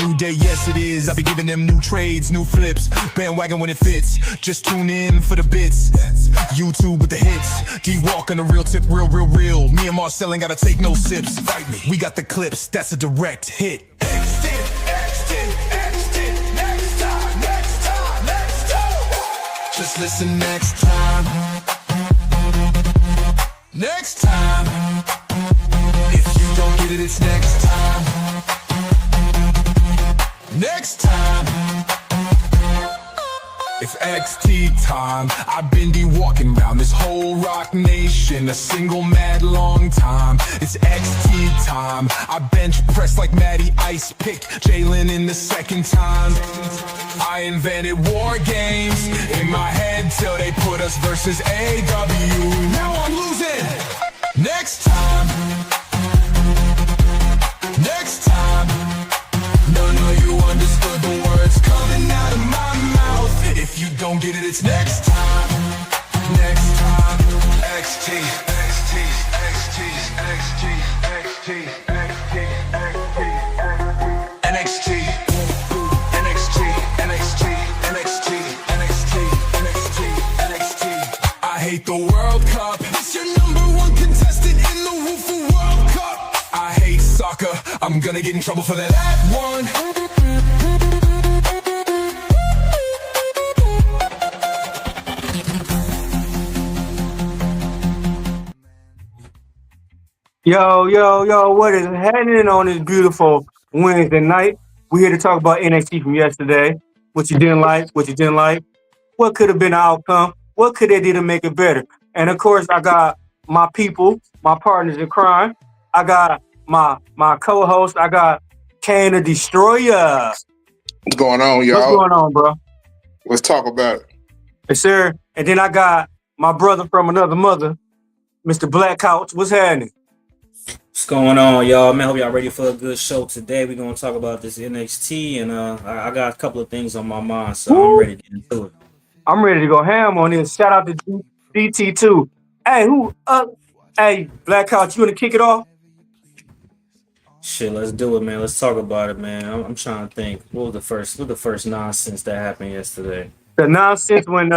new day, yes it is. I be giving them new trades, new flips, bandwagon when it fits. Just tune in for the bits. YouTube with the hits. D'walk on the real tip, real. Me and Marcel ain't gotta take no sips. Fight me. We got the clips, that's a direct hit. Next time. Just listen next time. Next time. If you don't get it, it's next time. Next time. It's XT time. I've been walking down this whole rock nation a single mad long time. It's XT time. I bench press like Matty Ice, pick Jalen in the second time. I invented war games in my head till they put us versus AW. Now I'm losing. Next time. Next time. None of you understood the words coming out of my mouth. If you don't get it, it's next time. Next time. XT, XT, XT, XT, XT, XT, NXT, NXT, NXT, NXT, NXT, NXT, NXT. I hate the World Cup. It's your #1 contestant in the Woofa World Cup. I hate soccer. I'm gonna get in trouble for that one. Yo, what is happening on this beautiful Wednesday night? We're here to talk about NXT from yesterday. What you didn't like, what you didn't like. What could have been the outcome? What could they do to make it better? And of course, I got my people, my partners in crime. I got my co-host. I got Kane the Destroyer. What's going on, y'all? What's going on, bro? Let's talk about it. Yes, sir. And then I got my brother from another mother, Mr. Black Couch. What's happening? What's going on, y'all? Man, hope y'all ready for a good show today. We're gonna talk about this NXT, and I got a couple of things on my mind, so I'm ready to get into it. I'm ready to go ham on this. Shout out to DT2. Hey, hey, Black Couch, you wanna kick it off? Shit, let's do it, man. Let's talk about it, man. I'm trying to think. What was the first nonsense that happened yesterday? The nonsense when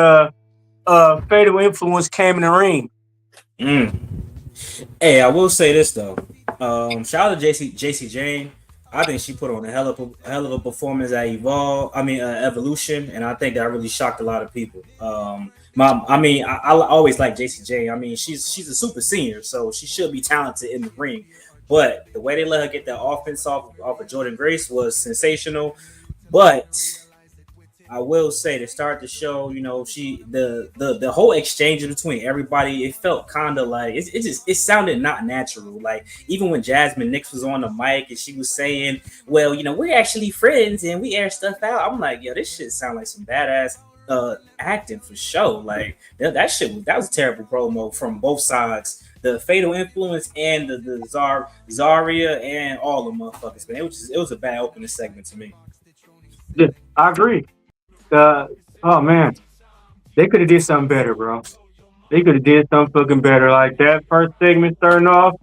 Fatal Influence came in the ring. Hey, I will say this though. Shout out to JC Jane. I think she put on a hell of a performance at Evolution, and I think that really shocked a lot of people. I always like JC Jane. I mean, she's a super senior, so she should be talented in the ring. But the way they let her get that offense off of Jordynn Grace was sensational. But I will say to start the show, you know, the whole exchange between everybody, it felt kind of like it sounded not natural. Like even when Jasmine Nix was on the mic and she was saying, well, you know, we're actually friends and we air stuff out. I'm like, yo, this shit sound like some badass acting for sure. Like that was a terrible promo from both sides. The Fatal Influence and the Zarya and all the motherfuckers, man. It was a bad opening segment to me. Yeah, I agree. Oh man, they could have did something better, bro. They could have did something fucking better. Like that first segment starting off,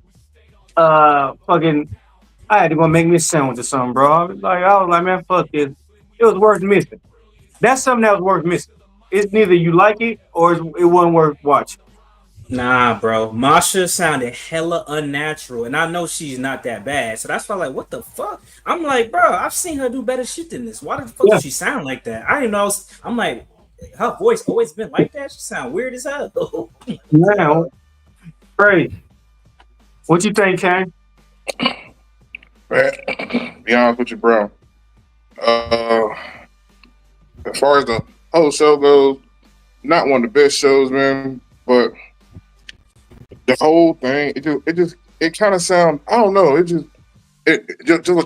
I had to go make me a sandwich or something, bro. I was like, man, fuck this. It was worth missing. That's something that was worth missing. It's neither you like it or it wasn't worth watching. Nah, bro. Masha sounded hella unnatural, and I know she's not that bad. So that's why I'm like, what the fuck? I'm like, bro, I've seen her do better shit than this. Why the fuck does she sound like that? I didn't know. I'm like, her voice always been like that? She sound weird as hell. Man, crazy. What you think, Kane? Man, be honest with you, bro. As far as the whole show goes, not one of the best shows, man, but the whole thing, it kind of sound, I don't know, it just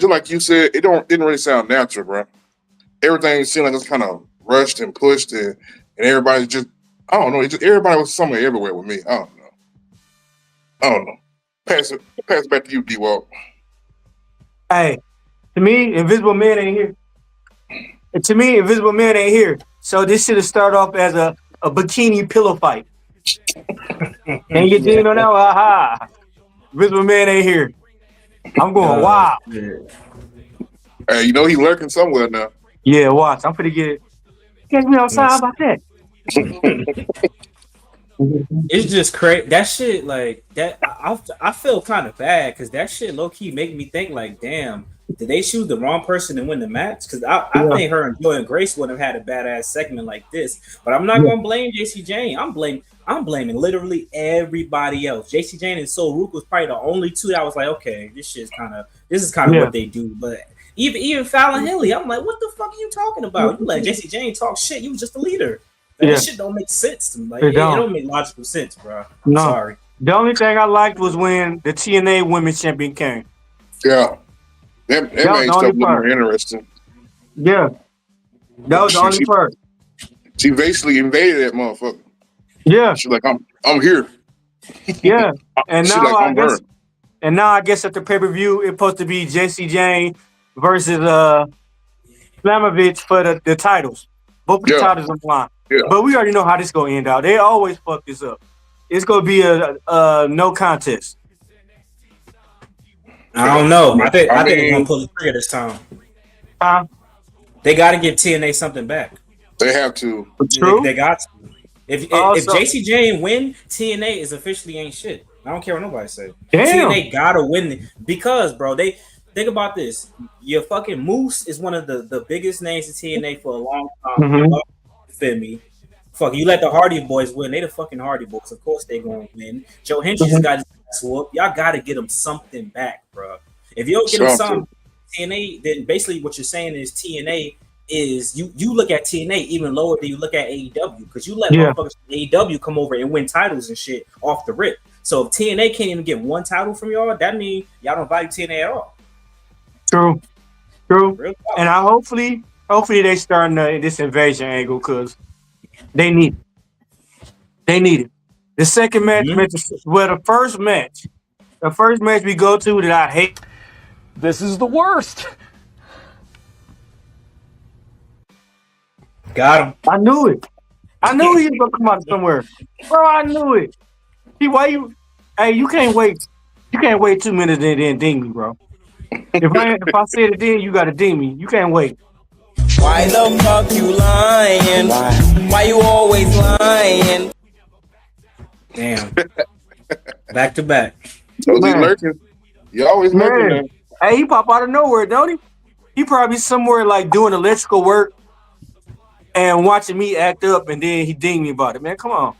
like you said, it didn't really sound natural, bro. Everything seemed like it's kind of rushed and pushed, and everybody just, I don't know, everybody was somewhere everywhere with me. I don't know. Pass it back to you, D'walk. Hey, to me, Invisible Man ain't here. So this should have started off as a bikini pillow fight. And you didn't know that? Aha! Invisible Man ain't here. I'm going wild. Hey, you know he lurking somewhere now. Yeah, watch. I'm finna get it. Catch me outside about that. It's just crazy. That shit, like that. I feel kind of bad because that shit low key make me think like, damn, did they choose the wrong person to win the match? Because I Yeah. think her and Joy and Grace would have had a badass segment like this. But I'm not Yeah. gonna blame JC Jane. I'm blaming literally everybody else. JC Jane and Soul Rook was probably the only two that was like, okay, this is kind of Yeah. what they do. But even Fallon Henley, I'm like, what the fuck are you talking about? You let JC Jane talk shit. You was just a leader. Like, Yeah. this shit don't make sense to me. Like, It it don't. don't make logical sense, bro. No. Sorry. The only thing I liked was when the TNA Women's Champion came. Yeah, that That was made the stuff only look more part. interesting. Yeah. That was the only part. She basically invaded that motherfucker. Yeah. She's like, I'm here. Yeah. And She now like, I I'm guess her. at the pay-per-view it's supposed to be JC Jane versus Slamovich for the titles. Both of the Yeah. titles on the line. Yeah. But we already know how this gonna end out. They always fuck this up. It's gonna be a no contest. I don't know. I think they're mean, gonna pull the trigger this time. Huh? They got to give TNA something back. they have to. True. They got to. If Also- JC Jane win, TNA is officially ain't shit. I don't care what nobody say. Damn. TNA gotta win because, bro, they think about this. Your fucking Moose is one of the biggest names in TNA for a long time. Mhm. You feel me? Fuck, you let the Hardy Boys win. They the fucking Hardy Boys. Of course they gonna win. Joe Hendry just got his ass whooped. Y'all gotta get him something back, bro. If you don't get him something, TNA, then basically what you're saying is TNA is you look at TNA even lower than you look at AEW because you let motherfuckers from AEW come over and win titles and shit off the rip. So if TNA can't even get one title from y'all, that means y'all don't value TNA at all. True. Real talk. And I hopefully they starting this invasion angle because they need it. They need it. The second match, the first match we go to that I hate. This is the worst. Got him. I knew it. I knew he was gonna come out of somewhere, bro. I knew it. See why you? Hey, you can't wait. You can't wait 2 minutes and then ding me, bro. If I said it then, you gotta ding me. You can't wait. Why the fuck you lying? Why you always lying? Damn. Back to back. So he Man. lurking. You always lurking there. Hey, he pop out of nowhere, don't he? He probably somewhere like doing electrical work and watching me act up, and then he ding me about it. Man, come on,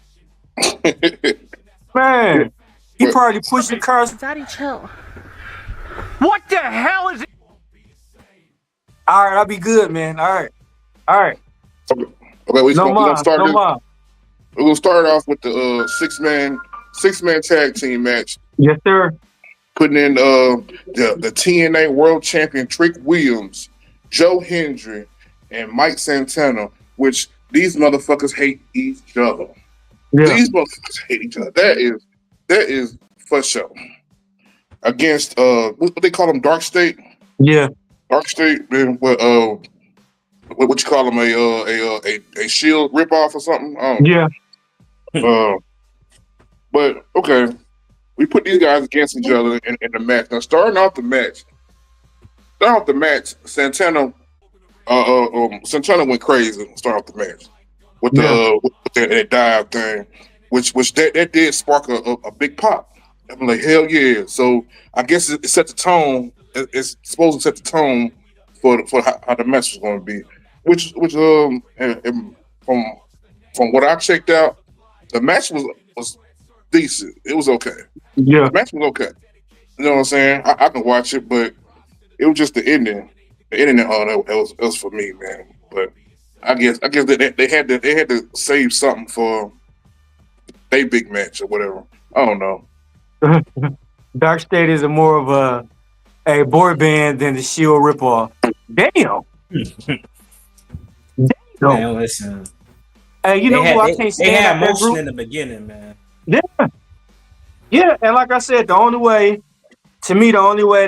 man. He probably pushing cars. Daddy, chill. What the hell is it? All right, I'll be good, man. All right. Okay, we're gonna start this. more. We're gonna start off with the six-man tag team match. Yes, sir. Putting in the TNA World Champion Trick Williams, Joe Hendry, and Mike Santana, which these motherfuckers hate each other. Yeah. These motherfuckers hate each other. That is for sure. Against what they call them, Dark State. Yeah. Dark State, man. What you call them? A Shield ripoff or something? Yeah. But okay, we put these guys against each other in the match. Now, starting off the match, Santana went crazy. Starting off the match with that dive thing, which that did spark a big pop. I'm like, hell yeah! So I guess it set the tone. It's supposed to set the tone for how the match was going to be. Which and from what I checked out, the match was decent. It was okay. Yeah. The match was okay. You know what I'm saying? I can watch it, but it was just the ending. The ending, that was for me, man. But I guess they had to save something for their big match or whatever. I don't know. Dark State is more of a boy band than the Shield ripoff. Damn. Man, listen. Hey, you know who I can't stand? They had out that motion group? in the beginning, man. Yeah, and like I said, the only way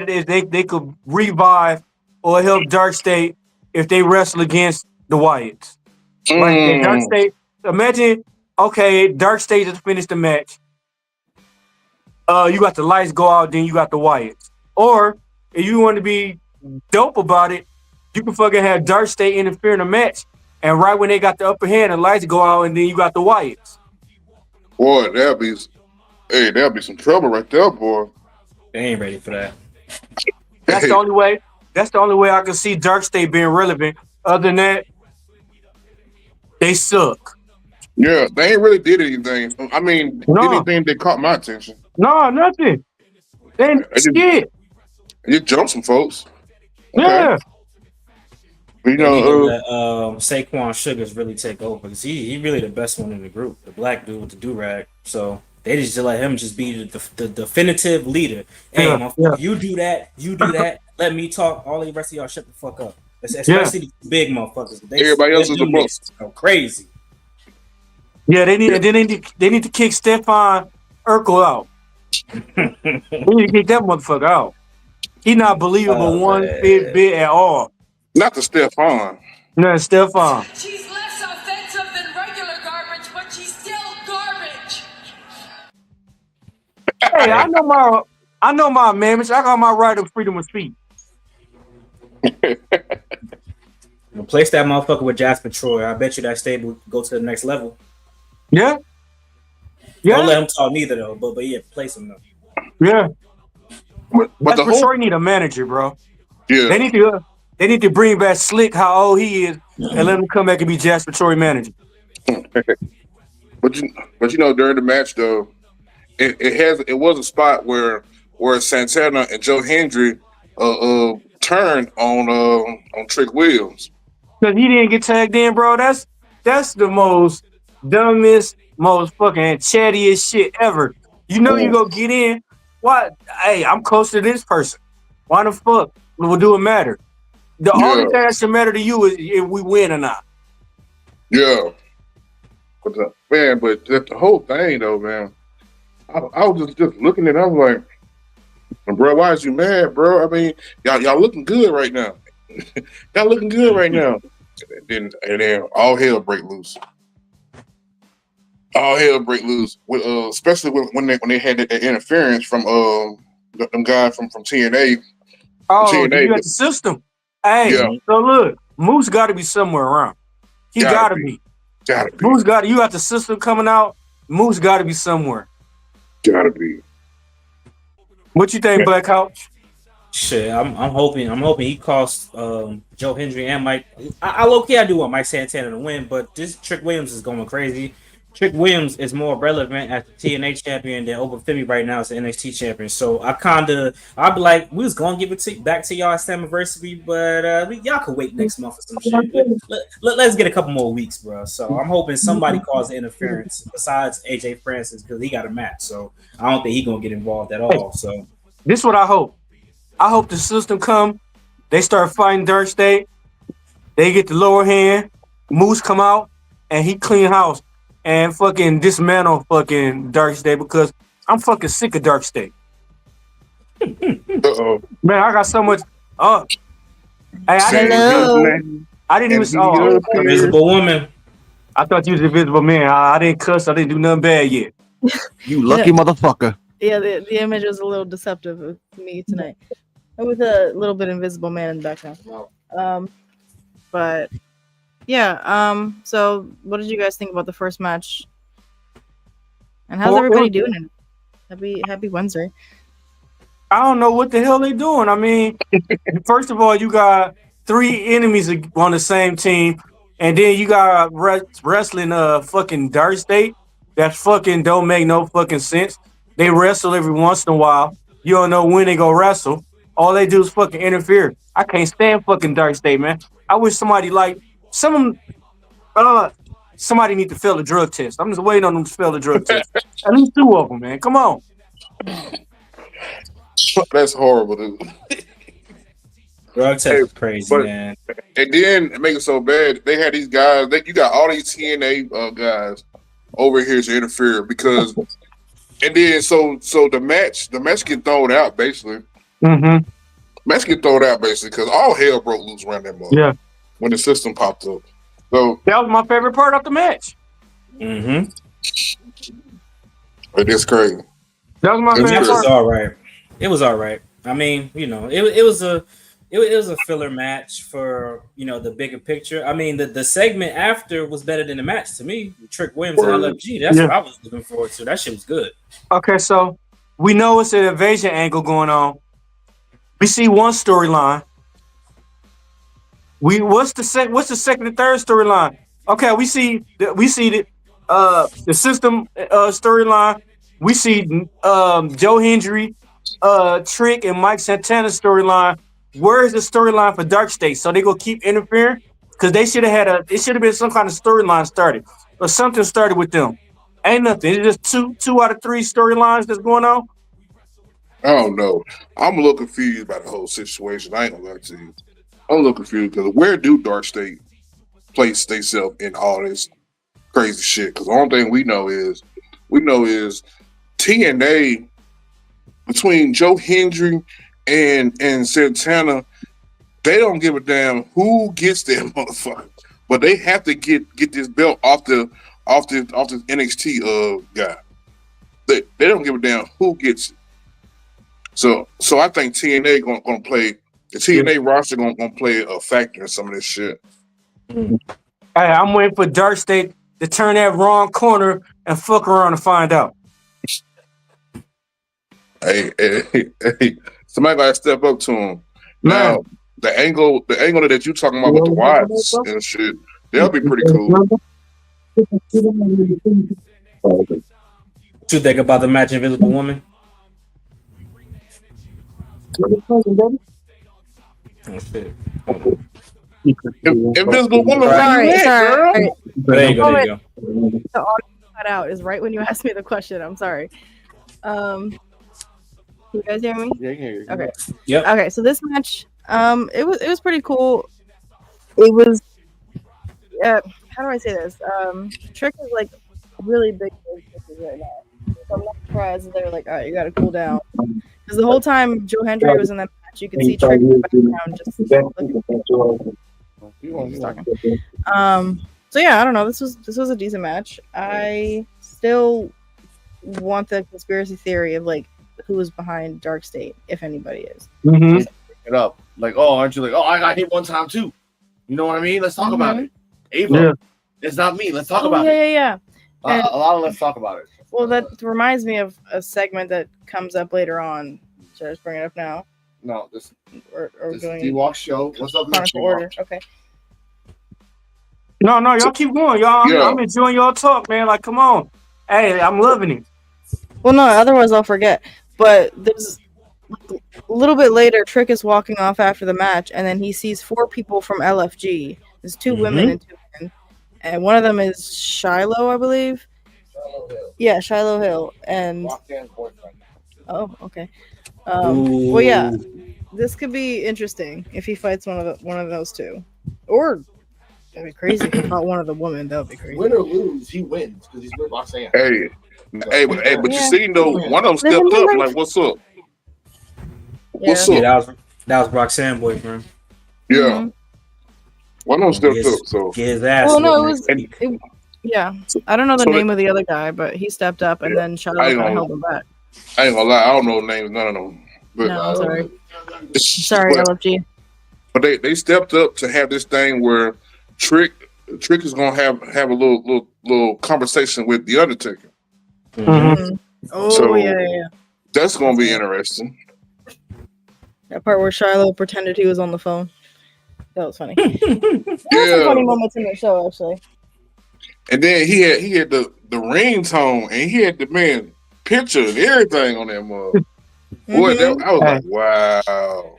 is they could revive or help Dark State if they wrestle against the Wyatts. Like if Dark State, imagine, okay, Dark State just finished the match. You got the lights go out, then you got the Wyatts. Or if you want to be dope about it, You can fucking have Dark State interfere in a match, and right when they got the upper hand, the lights go out, and then you got the Wyatts. Boy, that'll be some trouble right there, boy. They ain't ready for that. That's the only way. That's the only way I can see Dark State being relevant. Other than that, they suck. Yeah, they ain't really did anything. I mean, did anything that caught my attention? No, nothing. They ain't shit. You jumped some folks. Okay. Yeah. You They need to know, let Saquon Sugars really take over because he really the best one in the group, the black dude with the do-rag. So they just let him just be the definitive leader. Hey, motherfucker, you do that. Let me talk. All the rest of y'all shut the fuck up. Especially these big motherfuckers. Everybody else is the boss. Crazy. Yeah, they need to kick Stefan Urkel out. They need to kick that motherfucker out. He not believable one bit at all. Not the Stefan. No, Stefan. She's less offensive than regular garbage, but she's still garbage. Hey, I know my amendments. I got my right of freedom of speech. Replace that motherfucker with Jasper Troy. I bet you that stable go to the next level. Yeah. Don't let him talk neither though. But yeah, replace him though. Yeah. But That's for sure need a manager, bro. Yeah. They need to bring back Slick, how old he is, and let him come back and be Jasper Troy manager. But you know, during the match though, it was a spot where Santana and Joe Hendry turned on Trick Williams. Because he didn't get tagged in, bro. That's the most dumbest, most fucking chattiest shit ever. You know you go get in. What? Hey, I'm close to this person. Why the fuck do it matter? The only thing that should matter to you is if we win or not. Yeah. But the whole thing though, man. I was just looking at it, I was like, bro, why is you mad, bro? I mean, y'all looking good right now. Y'all looking good right now. And then all hell break loose. All hell break loose. With especially when they had that interference from them guys from TNA. Oh, TNA, you got the system. Hey, so look, Moose got to be somewhere around. He got to be. Gotta be. Moose got. You got the system coming out. Moose got to be somewhere. Gotta be. What you think, Black Couch? Shit, I'm hoping he costs Joe Hendry and Mike. I low key I do want Mike Santana to win, but this Trick Williams is going crazy. Trick Williams is more relevant as the TNA champion than Open Femi right now as the NXT champion. So I'd be like, we was gonna give it back to y'all at Slammiversary, but y'all could wait next month or some shit. Let's get a couple more weeks, bro. So I'm hoping somebody calls the interference besides AJ Francis because he got a match. So I don't think he gonna get involved at all. So this is what I hope. I hope the system come. They start fighting Dark State. They get the lower hand. Moose come out and he clean house. And fucking dismantle fucking Dark State because I'm fucking sick of Dark State. Uh-oh. Man, I got so much. Hey, I didn't even. Invisible Woman. I thought you was Invisible Man. I didn't cuss. I didn't do nothing bad yet. You lucky motherfucker. Yeah, the image was a little deceptive to me tonight. With a little bit Invisible Man in the background. But yeah, so what did you guys think about the first match? And how's everybody doing? Happy Wednesday. I don't know what the hell they doing. I mean, first of all, you got 3 enemies on the same team, and then you got wrestling fucking Dark State. That fucking don't make no fucking sense. They wrestle every once in a while. You don't know when they go wrestle. All they do is fucking interfere. I can't stand fucking Dark State, man. I wish somebody somebody need to fail a drug test. I'm just waiting on them to fail the drug test. At least 2 of them, man. Come on. That's horrible, dude. Drug test is crazy, man. And then it makes it so bad. They had these guys. You got all these TNA guys over here to interfere because, and then so the match get thrown out basically. Mm-hmm. Match get thrown out basically because all hell broke loose around that moment. Yeah. When the system popped up. So that was my favorite part of the match. Mm-hmm. It is crazy. That was my favorite part. It was all right. I mean, you know, it was a it was a filler match for the bigger picture. I mean, the segment after was better than the match to me. Trick Williams and LFG. That's Yeah. what I was looking forward to. That shit was good. Okay, so we know it's an invasion angle going on. We see one storyline. What's the second and third storyline? Okay, we see the system storyline. We see Joe Hendry, Trick, and Mike Santana storyline. Where is the storyline for Dark State? So they gonna keep interfering because they should have it should have been some kind of storyline started or something started with them. Ain't nothing. It's just two out of three storylines that's going on. I don't know. I'm a little confused by the whole situation. I ain't gonna lie to you. I'm a little confused because where do Dark State place themselves in all this crazy shit? Because the only thing we know is TNA between Joe Hendry and Santana. They don't give a damn who gets them motherfucker, but they have to get this belt off this NXT guy. They don't give a damn who gets it. So I think TNA gonna play the TNA roster gonna play a factor in some of this shit. Hey, I'm waiting for Dark State to turn that wrong corner and fuck around and find out. Hey, somebody gotta step up to him. Now, the angle that you talking about with the Watts and shit, that'll be pretty cool. What you think about the match, Invisible Woman? Oh shit. Invisible Woman, Sorry. There you go. The audio cut out is right when you asked me the question. I'm sorry. Can you guys hear me? Yeah, I can hear you. Okay. Yep. Okay, so this match, it was pretty cool. It was, how do I say this? Trick is like really big right now. So I'm not surprised that they're like, all right, you got to cool down. Because the whole time Joe Hendry was in that match, you could see Trick in the background just looking. So yeah, I don't know. This was a decent match. I still want the conspiracy theory of like who was behind Dark State, if anybody is. Mm-hmm. It up. Like, oh, aren't you like, oh, I got hit one time too. You know what I mean? Let's talk about it. Ava, it's not me. Let's talk about it. Yeah. A lot of let's talk about it. Well, that reminds me of a segment that comes up later on. Should I just bring it up now? No, this doing D'walk show. What's up, chronicle order? Okay. No, y'all keep going, y'all. I'm enjoying y'all talk, man. Like, come on. Hey, I'm loving it. Well, no, otherwise I'll forget. But there's a little bit later, Trick is walking off after the match, and then he sees 4 people from LFG. There's 2 women and 2 men, and one of them is Shiloh, I believe. Yeah, Shiloh Hill, and oh, okay. Well, yeah, this could be interesting if he fights one of those 2, or that'd be crazy if he fought one of the women. That would be crazy. Win or lose, he wins because he's with Roxanne. But you see, though, one of them stepped up. Like, what's up? What's up? Yeah, that was Roxanne boyfriend. Yeah. Mm-hmm. One of them stepped up. So get his ass. Well, no, yeah. I don't know the name of the other guy, but he stepped up, and then Shiloh kind of held him back. I ain't gonna lie, I don't know names, none of them. But, no, I'm sorry. Sorry, LFG. But they stepped up to have this thing where Trick is gonna have a little conversation with the Undertaker. Mm-hmm. Oh, so yeah. That's gonna be interesting. That part where Shiloh pretended he was on the phone. That was funny. There's some funny moments in the show, actually. And then he had the ringtone, and he had the man picture and everything on that mug. Boy, I was like, wow.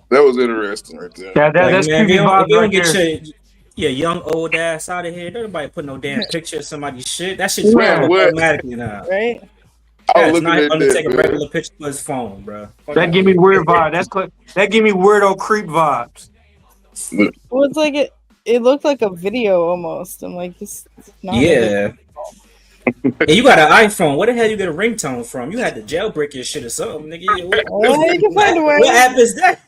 That was interesting right there. Yeah, that's man, creepy if you don't get there. your young old ass out of here, nobody put no damn picture of somebody's shit. That shit's automatically now. Right? Yeah, it's not going to take a regular picture of his phone, bro. That give me weird vibes. That give me weirdo creep vibes. Well, it's like it looked like a video almost. I'm like, this is not And you got an iPhone. Where the hell you get a ringtone from? You had to jailbreak your shit or something, nigga. You can find a way. What app is that?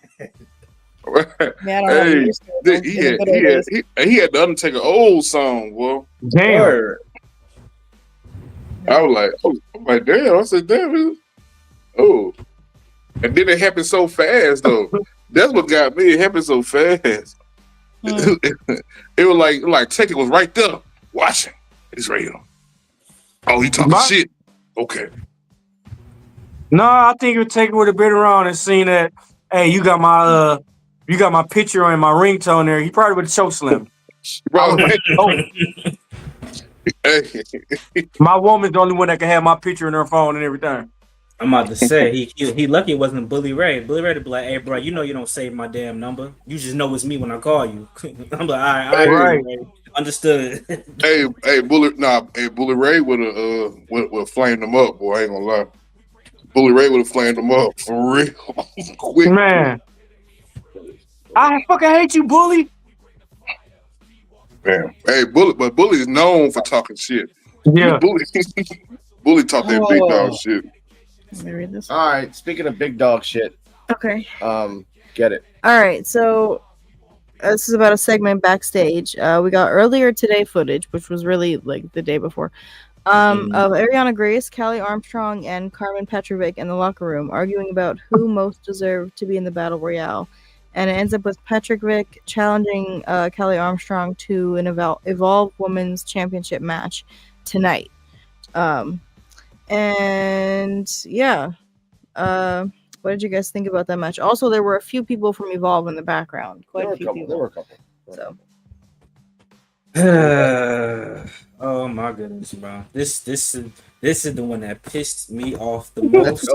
Hey, he had the Undertaker old song, boy. Damn. I was like, damn. I said, damn. Oh, And then it happened so fast, though. That's what got me. It happened so fast. It was like Tech was right there watching. It's real. Oh, he talking shit. Okay. No, I think your Taker would have been around and seen that. Hey, you got my picture and my ringtone there. He probably would have choke slammed. Bro, my woman's the only one that can have my picture in her phone and everything. I'm about to say he lucky it wasn't Bully Ray. Bully Ray to be like, hey bro, you know you don't save my damn number. You just know it's me when I call you. I'm like, all right. Understood. Bully Ray would have flamed him up, boy. I ain't gonna lie. Bully Ray would have flamed him up for real. Quick. Man. I fucking hate you, Bully. Man. Hey, Bully is known for talking shit. Yeah. Bully talk that big dog shit. Let me read this. All right. Speaking of big dog shit. Okay. Get it. All right. So this is about a segment backstage. We got earlier today footage, which was really like the day before, of Ariana Grace, Callie Armstrong, and Carmen Petrovic in the locker room arguing about who most deserved to be in the Battle Royale. And it ends up with Petrovic challenging Callie Armstrong to an Evolve Women's Championship match tonight. And yeah, what did you guys think about that match? Also, there were a few people from Evolve in the background. Quite a few people. There were a couple. So. Oh my goodness, bro! This is the one that pissed me off the most.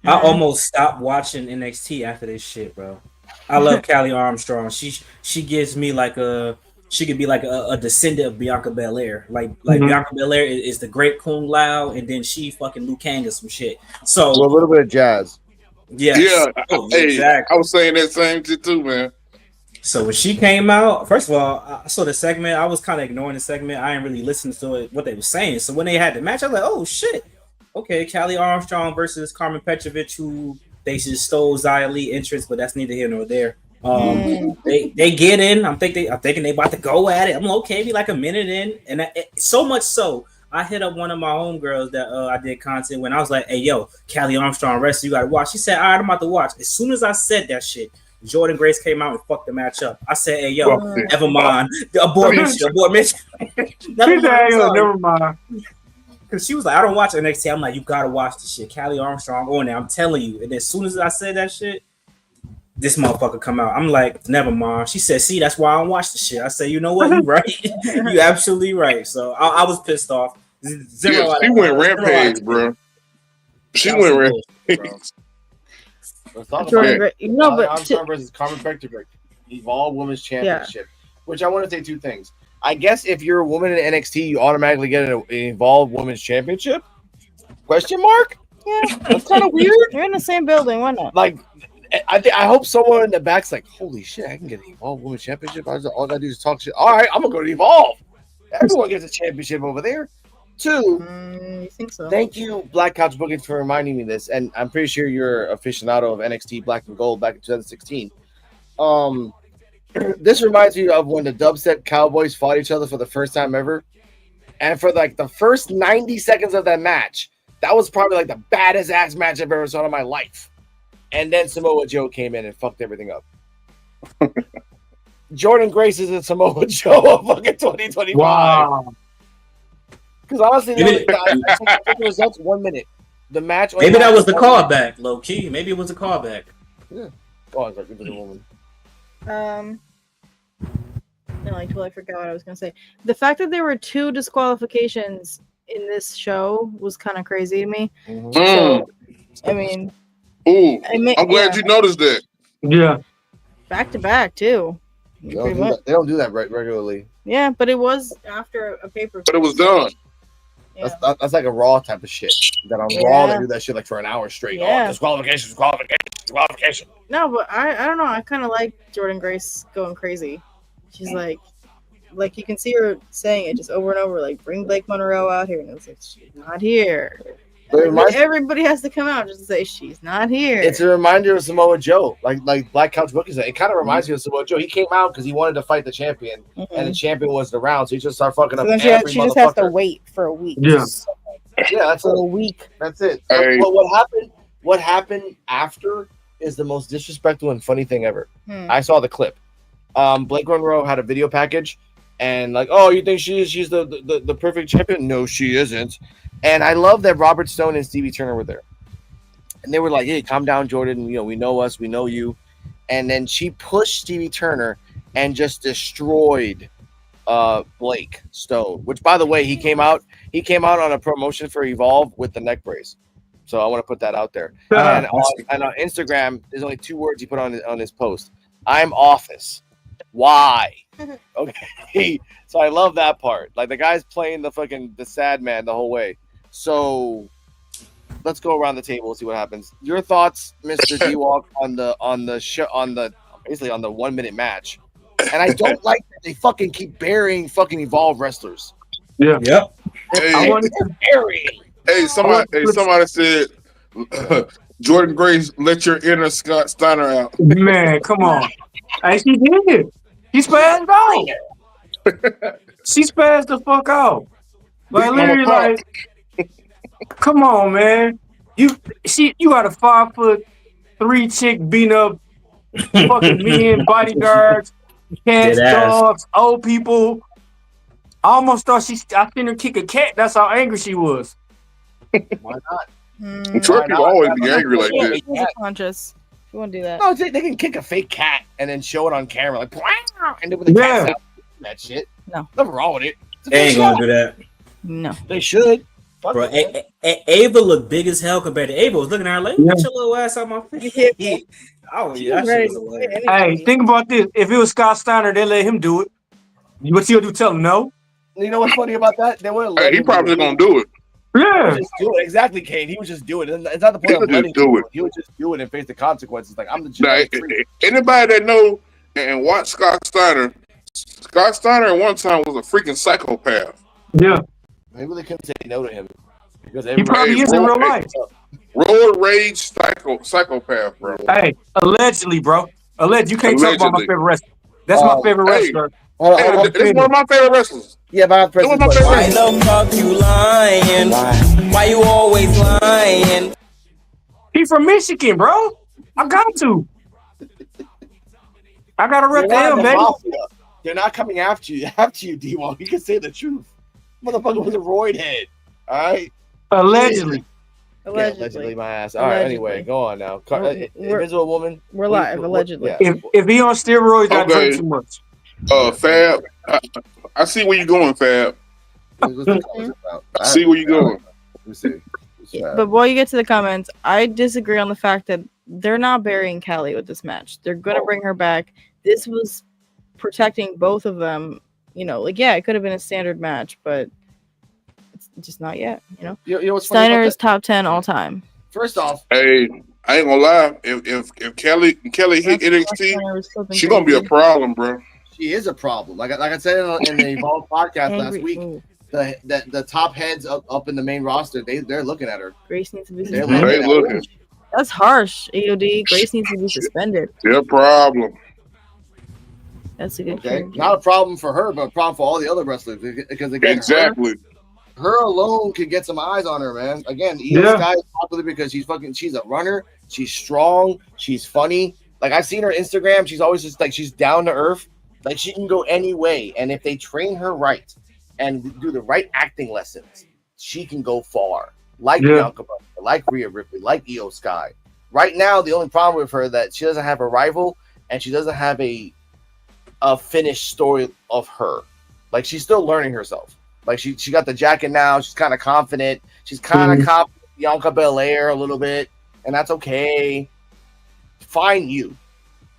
I almost stopped watching NXT after this shit, bro. I love Callie Armstrong. She gives me she could be like a descendant of Bianca Belair. Like Bianca Belair is the great Kung Lao, and then she fucking Liu Kang or some shit. So a little bit of jazz. Yes. Yeah. Exactly. I was saying that same shit too, man. So when she came out, first of all, I saw the segment. I was kind of ignoring the segment. I didn't really listen to it, what they were saying. So when they had the match, I was like, oh shit. Okay, Callie Armstrong versus Carmen Petrovic, who they just stole Xia Li entrance, but that's neither here nor there. They get in. I'm thinking they about to go at it. I'm like, okay, be like a minute in, and so much so, I hit up one of my homegirls that I did content when I was like, hey yo, Callie Armstrong wrestler, you gotta watch. She said, all right, I'm about to watch. As soon as I said that shit, Jordynn Grace came out and fucked the match up. I said, hey yo, never mind. Abort mission. Never mind. Because she was like, I don't watch NXT. I'm like, you gotta watch this shit. Callie Armstrong on there. I'm telling you. And as soon as I said that shit, this motherfucker come out. I'm like, never mind. She said, see, that's why I don't watch the shit. I said, you know what? You right. You absolutely right. So I was pissed off. She went rampage, bro. She went rampage. Let's talk about it. Armstrong versus Carmen Petrovic, Evolve Women's Championship. Which I want to say two things. I guess if you're a woman in NXT, you automatically get an Evolve Women's Championship? Question mark? Yeah, that's kind of weird. You're in the same building. Why not? Like, I hope someone in the back's like, holy shit, I can get an Evolve Women's Championship. All I gotta do is talk shit. All right, I'm gonna go to Evolve. Everyone gets a championship over there. Two, you think so? Thank you, Black Couch Booking, for reminding me this. And I'm pretty sure you're aficionado of NXT Black and Gold back in 2016. This reminds me of when the Dubstep Cowboys fought each other for the first time ever. And for like the first 90 seconds of that match, that was probably like the baddest ass match I've ever saw in my life. And then Samoa Joe came in and fucked everything up. Jordynn Grace is a Samoa Joe of fucking 2025. Wow. Because honestly, the results 1 minute. The match. Maybe that was the callback, low key. Maybe it was a callback. Yeah. Oh, I was like, it was a woman. I totally forgot what I was gonna say. The fact that there were 2 disqualifications in this show was kind of crazy to me. So, I mean, I'm glad you noticed that. Yeah, back to back too. They don't do that regularly. Yeah, but it was after a paper. But it was done. Yeah. That's like a Raw type of shit. That on Raw they do that shit like for an hour straight. Yeah. Oh, disqualification. No, but I don't know. I kind of like Jordynn Grace going crazy. She's like you can see her saying it just over and over, like, bring Blake Monroe out here, and it's like, she's not here. Everybody has to come out just to say she's not here. It's a reminder of Samoa Joe, like Black Couch Bookie said. It kind of reminds me of Samoa Joe. He came out because he wanted to fight the champion, and the champion was around, so he just started fucking up. So then she just has to wait for a week. Yeah, that's a week. That's it. Hey. But what what happened after is the most disrespectful and funny thing ever. Hmm. I saw the clip. Blake Monroe had a video package, and like, oh, you think she's the perfect champion? No, she isn't. And I love that Robert Stone and Stevie Turner were there, and they were like, hey, calm down, Jordynn. You know, we know us, we know you. And then she pushed Stevie Turner and just destroyed Blake Stone. Which, by the way, he came out on a promotion for Evolve with the neck brace. So I want to put that out there. And on Instagram, there's only 2 words he put on his post. I'm office. Why? Okay. So I love that part. Like, the guy's playing the sad man the whole way. So let's go around the table and see what happens. Your thoughts, Mr. D'walk, on the basically on the 1 minute match. And I don't like that they fucking keep burying fucking Evolve wrestlers. Yeah. Yep. Hey, somebody said Jordynn Grace, let your inner Scott Steiner out. Man, come on. Hey, she did. She spazzed out. She spazzed the fuck out. Like, literally, like, come on, man. You got a 5'3" chick beating up fucking men, bodyguards, cats, dogs, old people. I almost thought I seen her kick a cat. That's how angry she was. Why not? Sure, people always be angry like this. She's conscious. You won't do that. No, they can kick a fake cat and then show it on camera, like, and then with the cat's out, that shit. No, nothing wrong with it. They ain't gonna do that. No, they should. Bro, Ava looked big as hell compared to Ava. Was looking at her like, get your little ass out my face. Oh yeah, that shit was hilarious. Hey, think about this. If it was Scott Steiner, they let him do it. What you gonna do? Tell him no? You know what's funny about that? They wouldn't let he probably gonna do it. Yeah, just do it. Exactly, Kane. He would just do it. It's not the point of letting him do it. He would just do it and face the consequences. Like, I'm the judge. Anybody that know and watch Scott Steiner at one time was a freaking psychopath. Yeah. Maybe they couldn't say no to him because he probably is in real life. Road rage psychopath, bro. Hey, allegedly, bro. You can't talk about my favorite wrestler. That's my favorite wrestler. It's one of my favorite wrestlers. Yeah, but why the fuck you lying? Why you always lying? He from Michigan, bro. I got to rep him, baby. They're not coming after you, D-Wall. You can say the truth. Motherfucker was a roid head. All right. Allegedly, my ass. All right. Anyway, go on now. Invisible Woman. We're live. Allegedly. If he on steroids, I drink too much. Fab. I see where you're going, Fab. I see where you're going. Let me see. But while you get to the comments, I disagree on the fact that they're not burying Callie with this match. They're gonna bring her back. This was protecting both of them. You know, like, yeah, it could have been a standard match, but it's just not yet. You know, Steiner is top 10 all time. First off, hey, I ain't gonna lie. If Kelly hit NXT, she gonna be a problem, bro. She is a problem. Like I said in the Evolve podcast last week, the top heads up in the main roster, they're looking at her. Grace needs to be suspended. They looking. That's harsh, AOD. Grace needs to be suspended. Their problem. That's a good thing. Not a problem for her, but a problem for all the other wrestlers. Because again, exactly. Her alone could get some eyes on her, man. Again, Io Sky is popular because she's a runner, she's strong, she's funny. Like, I've seen her Instagram, she's always just like, she's down to earth. Like, she can go any way. And if they train her right and do the right acting lessons, she can go far. Like Bianca Belair, like Rhea Ripley, like Io Sky. Right now, the only problem with her that she doesn't have a rival and she doesn't have a finished story of her. Like, she's still learning herself. Like, she got the jacket now. She's kind of confident. She's kind of confident Bianca Belair a little bit, and that's okay. Find you.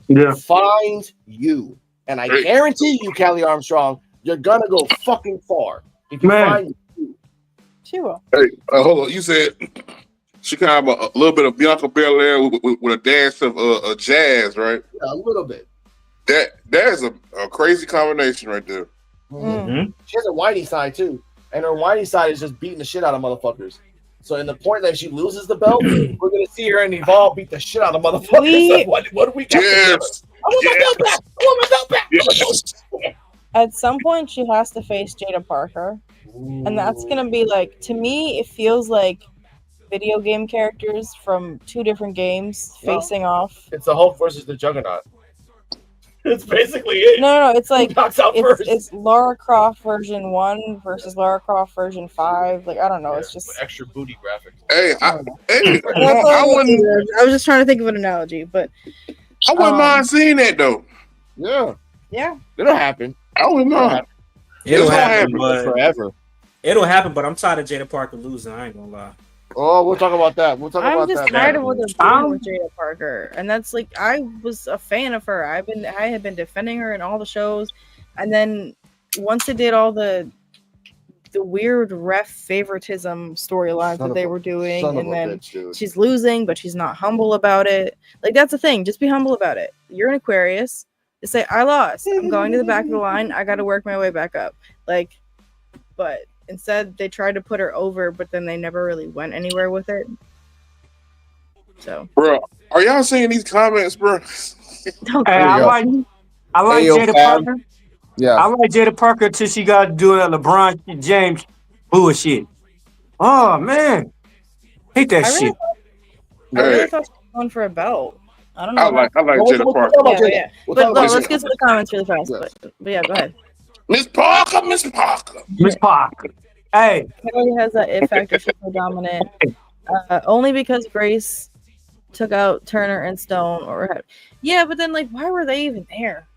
Yeah. Find you. And I guarantee you, Callie Armstrong, you're going to go fucking far. If you find you. She will. Hey, hold on. You said she kind of a little bit of Bianca Belair with a dash of jazz, right? Yeah, a little bit. That is a crazy combination right there. Mm-hmm. She has a whitey side too, and her whitey side is just beating the shit out of motherfuckers. So in the point that she loses the belt, we're gonna see her in Evolve beat the shit out of motherfuckers. What do we got? Yes. I want my belt back. I want my belt back. Yes. At some point, she has to face Jada Parker, and that's gonna be like, to me, it feels like video game characters from 2 different games facing off. It's the Hulk versus the Juggernaut. It's basically it. No, it's like knocks out first? it's Lara Croft version 1 versus Lara Croft version 5. Like, I don't know. It's just With extra booty graphics. Hey, I was just trying to think of an analogy, but I wouldn't mind seeing that though. Yeah, it'll happen. I wouldn't mind. It'll happen, but forever. It'll happen, but I'm tired of Jada Parker losing. I ain't gonna lie. Oh, we'll talk about that. I'm just tired of what they're doing with Jada Parker, and that's like, I was a fan of her. I had been defending her in all the shows, and then once they did all the weird ref favoritism storylines that they were doing, and then she's losing, but she's not humble about it. Like, that's the thing. Just be humble about it. You're an Aquarius. Just say, I lost. I'm going to the back of the line. I got to work my way back up. Like, but instead, they tried to put her over, but then they never really went anywhere with it. So, bro, are y'all seeing these comments, bro? Hey, I like Jada Parker. Yeah, I like Jada Parker until she got to do that LeBron James bullshit. Oh man, hate that shit. I really thought she was going for a belt. I don't know. I like Jada Parker. Yeah. But let's get to the comments really fast. But yeah, go ahead. Miss Parker. Hey, Kelly has that it factor. She's so dominant. Only because Grace took out Turner and Stone or Hyde. Yeah, but then, like, why were they even there?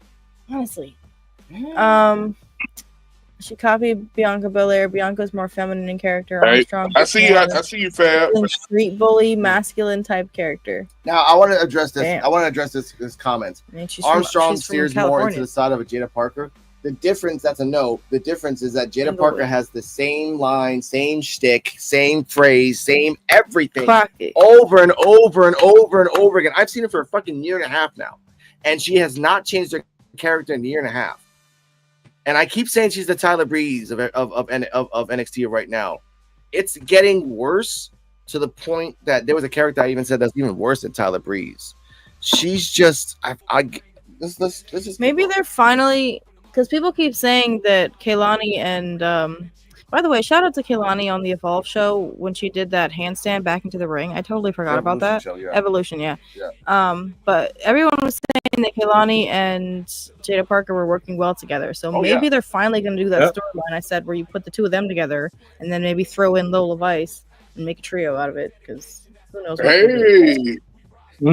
Honestly. She copied Bianca Belair. Bianca's more feminine in character. Right. I see you, Fab. Street bully, masculine type character. Now I want to address this. Damn. I want to address this comment. I mean, Armstrong she's from steers more California. into the side of a Jada Parker. The difference, that's a no. The difference is that Jada Parker has the same line, same shtick, same phrase, same everything over and over and over and over again. I've seen it for a fucking year and a half now, and she has not changed her character in a year and a half. And I keep saying she's the Tyler Breeze of NXT right now. It's getting worse to the point that there was a character I even said that's even worse than Tyler Breeze. She's just this is maybe they're finally, because people keep saying that Kaylani and by the way, shout out to Kaylani on the Evolve show when she did that handstand back into the ring. I totally forgot about that. Show, yeah. Evolution, yeah. But everyone was saying that Kaylani and Jada Parker were working well together. So maybe they're finally going to do that storyline I said, where you put the two of them together and then maybe throw in Lola Vice and make a trio out of it, because who knows what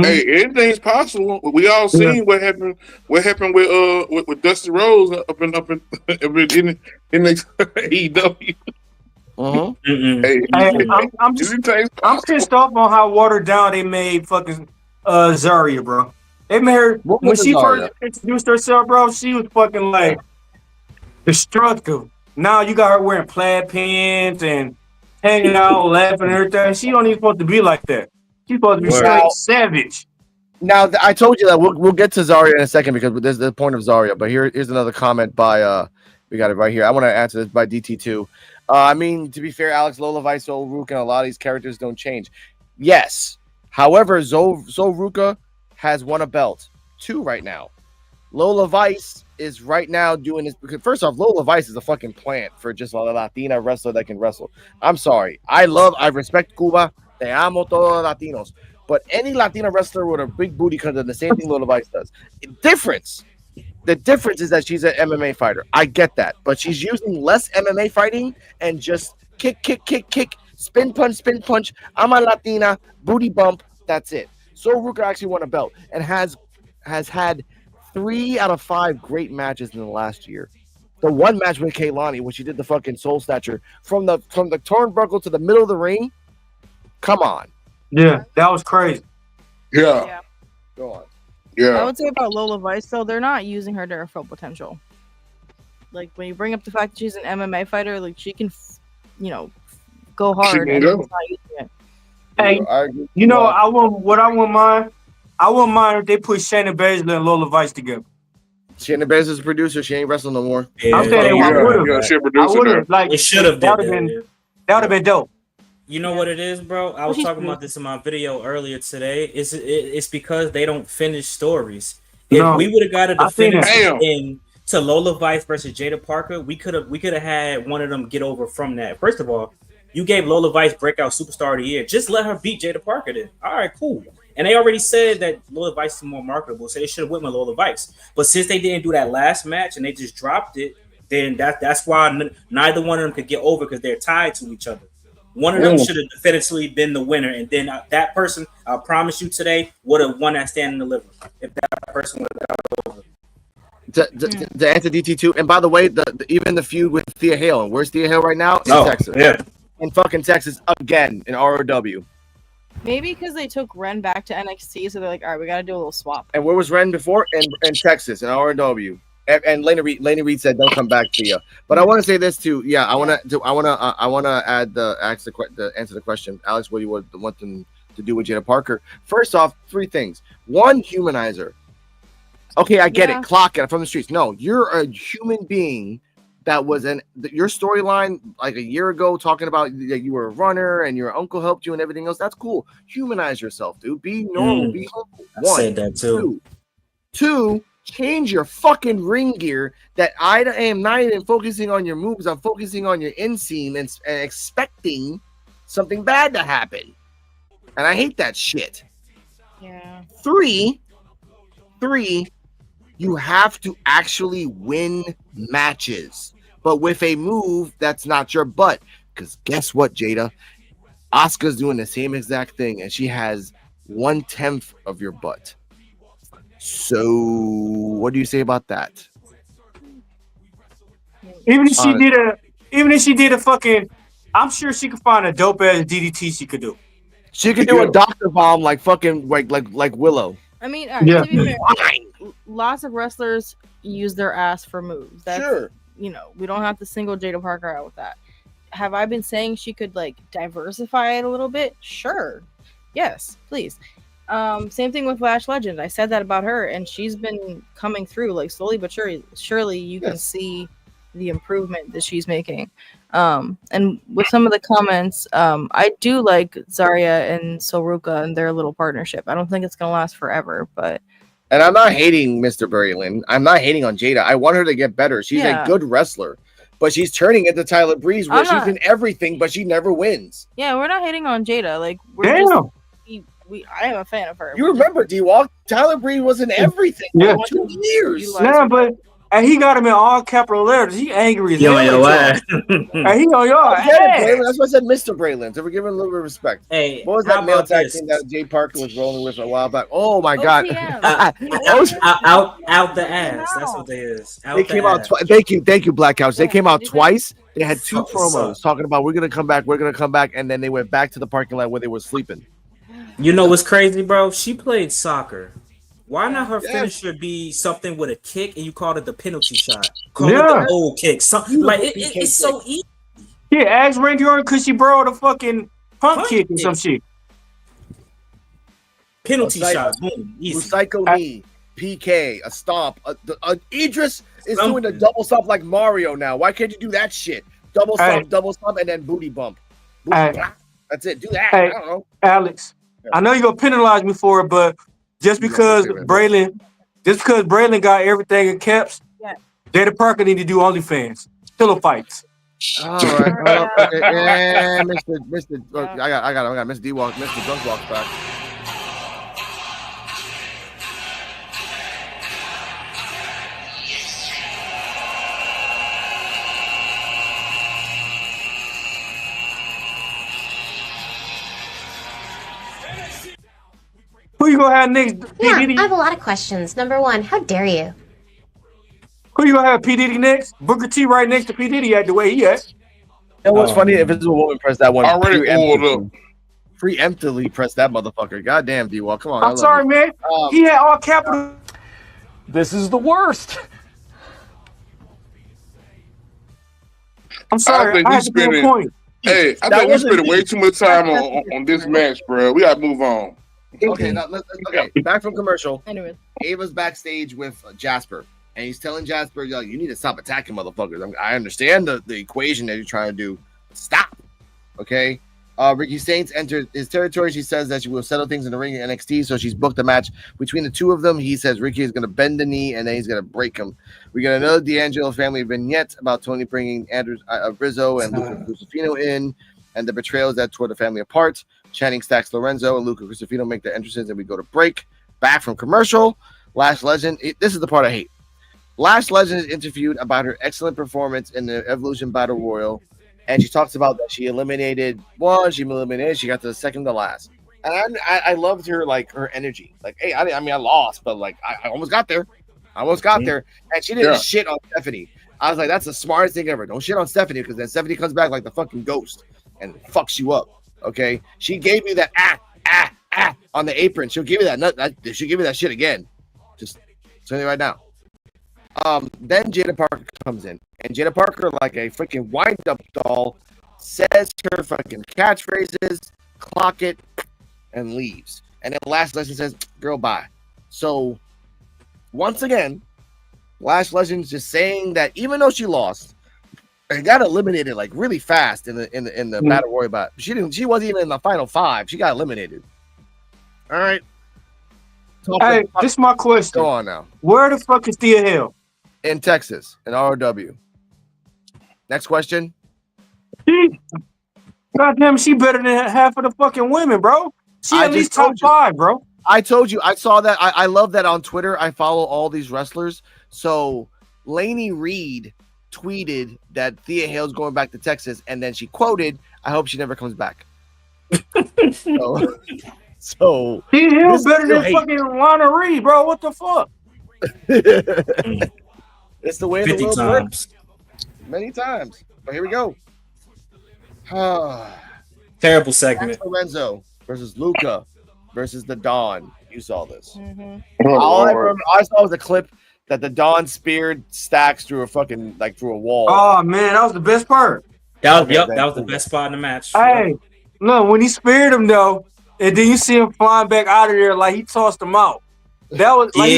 Hey, anything's possible. We all seen what happened with Dusty Rose up in AEW. I'm pissed off on how watered down they made fucking Zarya, bro. They made her when she first introduced herself, bro. She was fucking like destructive. Now you got her wearing plaid pants and hanging out, laughing and everything. She don't even supposed to be like that. She's supposed to be straight savage. Now, I told you that we'll get to Zarya in a second, because there's the point of Zarya. But here's another comment by we got it right here. I want to answer this by DT2. I mean, to be fair, Alex, Lola Vice, Zoe Ruka, and a lot of these characters don't change. Yes. However, Zoe Ruka has won a belt, 2 right now. Lola Vice is right now doing this because, first off, Lola Vice is a fucking plant for just a Latina wrestler that can wrestle. I'm sorry. I respect Cuba. Te amo todos Latinos. But any Latina wrestler with a big booty comes in the same thing Lola Vice does. The difference is that she's an MMA fighter. I get that. But she's using less MMA fighting and just kick, spin punch. I'm a Latina, booty bump. That's it. So Ruka actually won a belt and has had 3 out of 5 great matches in the last year. The one match with Kaylani, when she did the fucking soul snatcher from the turnbuckle to the middle of the ring. Come on. Yeah, that was crazy. Yeah. Go on. Yeah. I would say about Lola Vice, though, they're not using her to her full potential. Like, when you bring up the fact that she's an MMA fighter, like, she can, go hard. And go. not using it. Hey, I wouldn't mind. I wouldn't mind if they put Shayna Baszler and Lola Vice together. Shayna Baszler is a producer. She ain't wrestling no more. Yeah. I'm saying I would have. Yeah, it should have that been. That would have been dope. You know what it is, bro? I was talking about this in my video earlier today. It's because they don't finish stories. If we would have got a definitive in to Lola Vice versus Jada Parker, we could have had one of them get over from that. First of all, You gave Lola Vice breakout superstar of the year. Just let her beat Jada Parker then. All right, cool. And they already said that Lola Vice is more marketable, so they should have went with Lola Vice. But since they didn't do that last match and they just dropped it, then that's why neither one of them could get over because they're tied to each other. One of them should have definitively been the winner, and then that person, I promise you today, would have won that stand and deliver if that person would have got over. The answer DT2. And by the way, even the feud with Thea Hale. And where's Thea Hale right now? In Texas. Yeah. In fucking Texas again in ROW. Maybe because they took Ren back to NXT, so they're like, all right, we got to do a little swap. And where was Ren before? In Texas, in ROW. And Lena Reed said, "Don't come back, Thea." But I want to say this too. Yeah, I want to add answer the question, Alex. What do you want them to do with Jada Parker? First off, 3 things. 1, humanize her. Okay, I get it. Clock it from the streets. No, you're a human being that was your storyline like a year ago, talking about that you were a runner and your uncle helped you and everything else. That's cool. Humanize yourself, dude. Be normal. Be humble. I said that too. 2, change your fucking ring gear. That I am not even focusing on your moves. I'm focusing on your inseam and expecting something bad to happen. And I hate that shit. Yeah. 3, you have to actually win matches, but with a move that's not your butt. Because guess what, Jada? Asuka's doing the same exact thing, and she has 1/10 of your butt. So, what do you say about that? Even if she did a fucking, I'm sure she could find a dope ass DDT she could do. She could do a doctor bomb like fucking like Willow. I mean, to be fair, lots of wrestlers use their ass for moves. That's, sure. We don't have to single Jada Parker out with that. Have I been saying she could like diversify it a little bit? Sure. Yes, please. Same thing with Lash Legend. I said that about her, and she's been coming through like slowly but surely you can see the improvement that she's making. And with some of the comments, I do like Zarya and Soruka and their little partnership. I don't think it's gonna last forever, but and I'm not hating Mr. Braylon. I'm not hating on Jada. I want her to get better. She's a good wrestler, but she's turning into Tyler Breeze where she's in everything, but she never wins. Yeah, we're not hating on Jada. Like I am a fan of her. You remember D'walk? Tyler Breeze was in everything for 2 years. And he got him in all capital letters. He angry as hell. And he on your ass. That's why I said Mr. Braylon. So we're giving a little bit of respect. Hey, what was that male tag team that Jay Parker was rolling with a while back? Oh my God! out the ass. That's what they is. They came out. Thank you, Black Couch. They came out twice. They had 2 promos talking about we're gonna come back, and then they went back to the parking lot where they were sleeping. You know what's crazy, bro? She played soccer. Why not her finisher be something with a kick and you called it the penalty shot? Call it the old kick. It's so easy. Yeah, ask Randy Orton because she borrowed a fucking pump kick or some shit. Penalty shot. Boom. Easy. Psycho knee. PK. A stomp. Idris is doing a double stomp like Mario now. Why can't you do that shit? Double stomp, and then booty bump. That's it. Do that. I don't know. Alex, I know you're going to penalize me for it, but just because Braylon got everything in caps, Jada Parker need to do OnlyFans. Pillow fights. All right. Yeah, Mr. I got Mr. D'walk, Mr. Drunk Walk's back. Who you gonna have next? Yeah, I have a lot of questions. Number 1, how dare you? Who you gonna have P. Diddy next? Booker T right next to P. Diddy at the way he at. And what's funny, if it's a woman, press that one. Already preemptively press that motherfucker. Goddamn, D-Walk. Come on. I'm sorry, man. He had all capital. This is the worst. I'm sorry. I had to make a point. Hey, I think we spent way too much time on this match, bro. We gotta move on. Okay, back from commercial. Anyway, Ava's backstage with Jasper, and he's telling Jasper, "Yo, you need to stop attacking motherfuckers. I understand the equation that you're trying to do. Stop." Okay. Ricky Saints entered his territory. She says that she will settle things in the ring at NXT, so she's booked a match between the two of them. He says Ricky is going to bend the knee, and then he's going to break him. We got another D'Angelo family vignette about Tony bringing Rizzo and Lucifino in. and the betrayals that tore the family apart. Channing Stacks Lorenzo and Luca Cristofino make their entrances, and we go to break. Back from commercial. Lash Legend. This is the part I hate. Lash Legend is interviewed about her excellent performance in the Evolution Battle Royal, and she talks about that she eliminated one, she got to the second to last. And I loved her, like, her energy. Like, hey, I mean, I lost, but, like, I almost got there. And she didn't shit on Stephanie. I was like, that's the smartest thing ever. Don't shit on Stephanie, because then Stephanie comes back like the fucking ghost and fucks you up. Okay? She gave you that on the apron. She'll give you that she'll give you that shit again. Just saying it right now. Then Jada Parker comes in, and Jada Parker, like a freaking wind-up doll, says her fucking catchphrases, clock it, and leaves. And then Lash Legend says, "Girl, bye." So once again, Lash Legend's just saying that even though she lost and got eliminated like really fast in the Battle Royal, but she wasn't even in the final 5. She got eliminated. All right. Hey, this is my question. Go on now. Where the fuck is Thea Hill? In Texas, in ROW. Next question. Goddamn, she better than half of the fucking women, bro. She at least top 5, bro. I told you. I saw that. I love that on Twitter. I follow all these wrestlers. So Lainey Reed tweeted that Thea Hill's going back to Texas, and then she quoted, "I hope she never comes back." So Thea Hill better than fucking Lana Reed, bro. What the fuck? It's the way 50 the world times. works. Many times. But here we go. Terrible segment. Max Lorenzo versus Luca versus the Dawn. You saw this. Oh, I saw was a clip that the Dawn speared Stacks through a wall. Oh man, that was the best part. That was the best spot in the match. Hey, look, when he speared him though, and then you see him flying back out of there like he tossed him out. That was like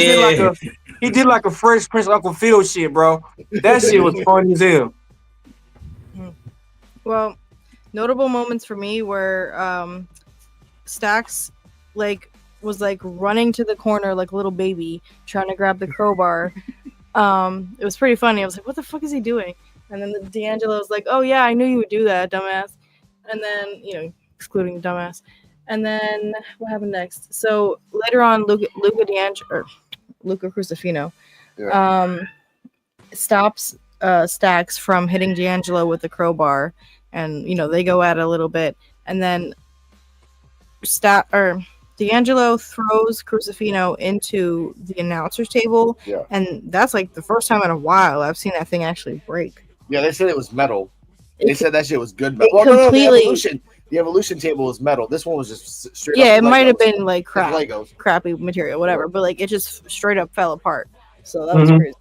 he did like a Fresh Prince Uncle Phil shit, bro. That shit was funny as hell. Well, notable moments for me were Stacks was running to the corner like a little baby trying to grab the crowbar. It was pretty funny. I was like, what the fuck is he doing? And then D'Angelo was like, oh yeah, I knew you would do that, dumbass. And then, excluding dumbass. And then what happened next? So later on, Luca Cristofino stops Stacks from hitting D'Angelo with the crowbar, and they go at it a little bit, and then D'Angelo throws Cristofino into the announcer's table, and that's like the first time in a while I've seen that thing actually break. Yeah, they said it was metal. They said that shit was good metal. The evolution table was metal. This one was just straight up. Yeah, it might have been like Legos. crappy material, whatever, but like it just straight up fell apart. So that was crazy.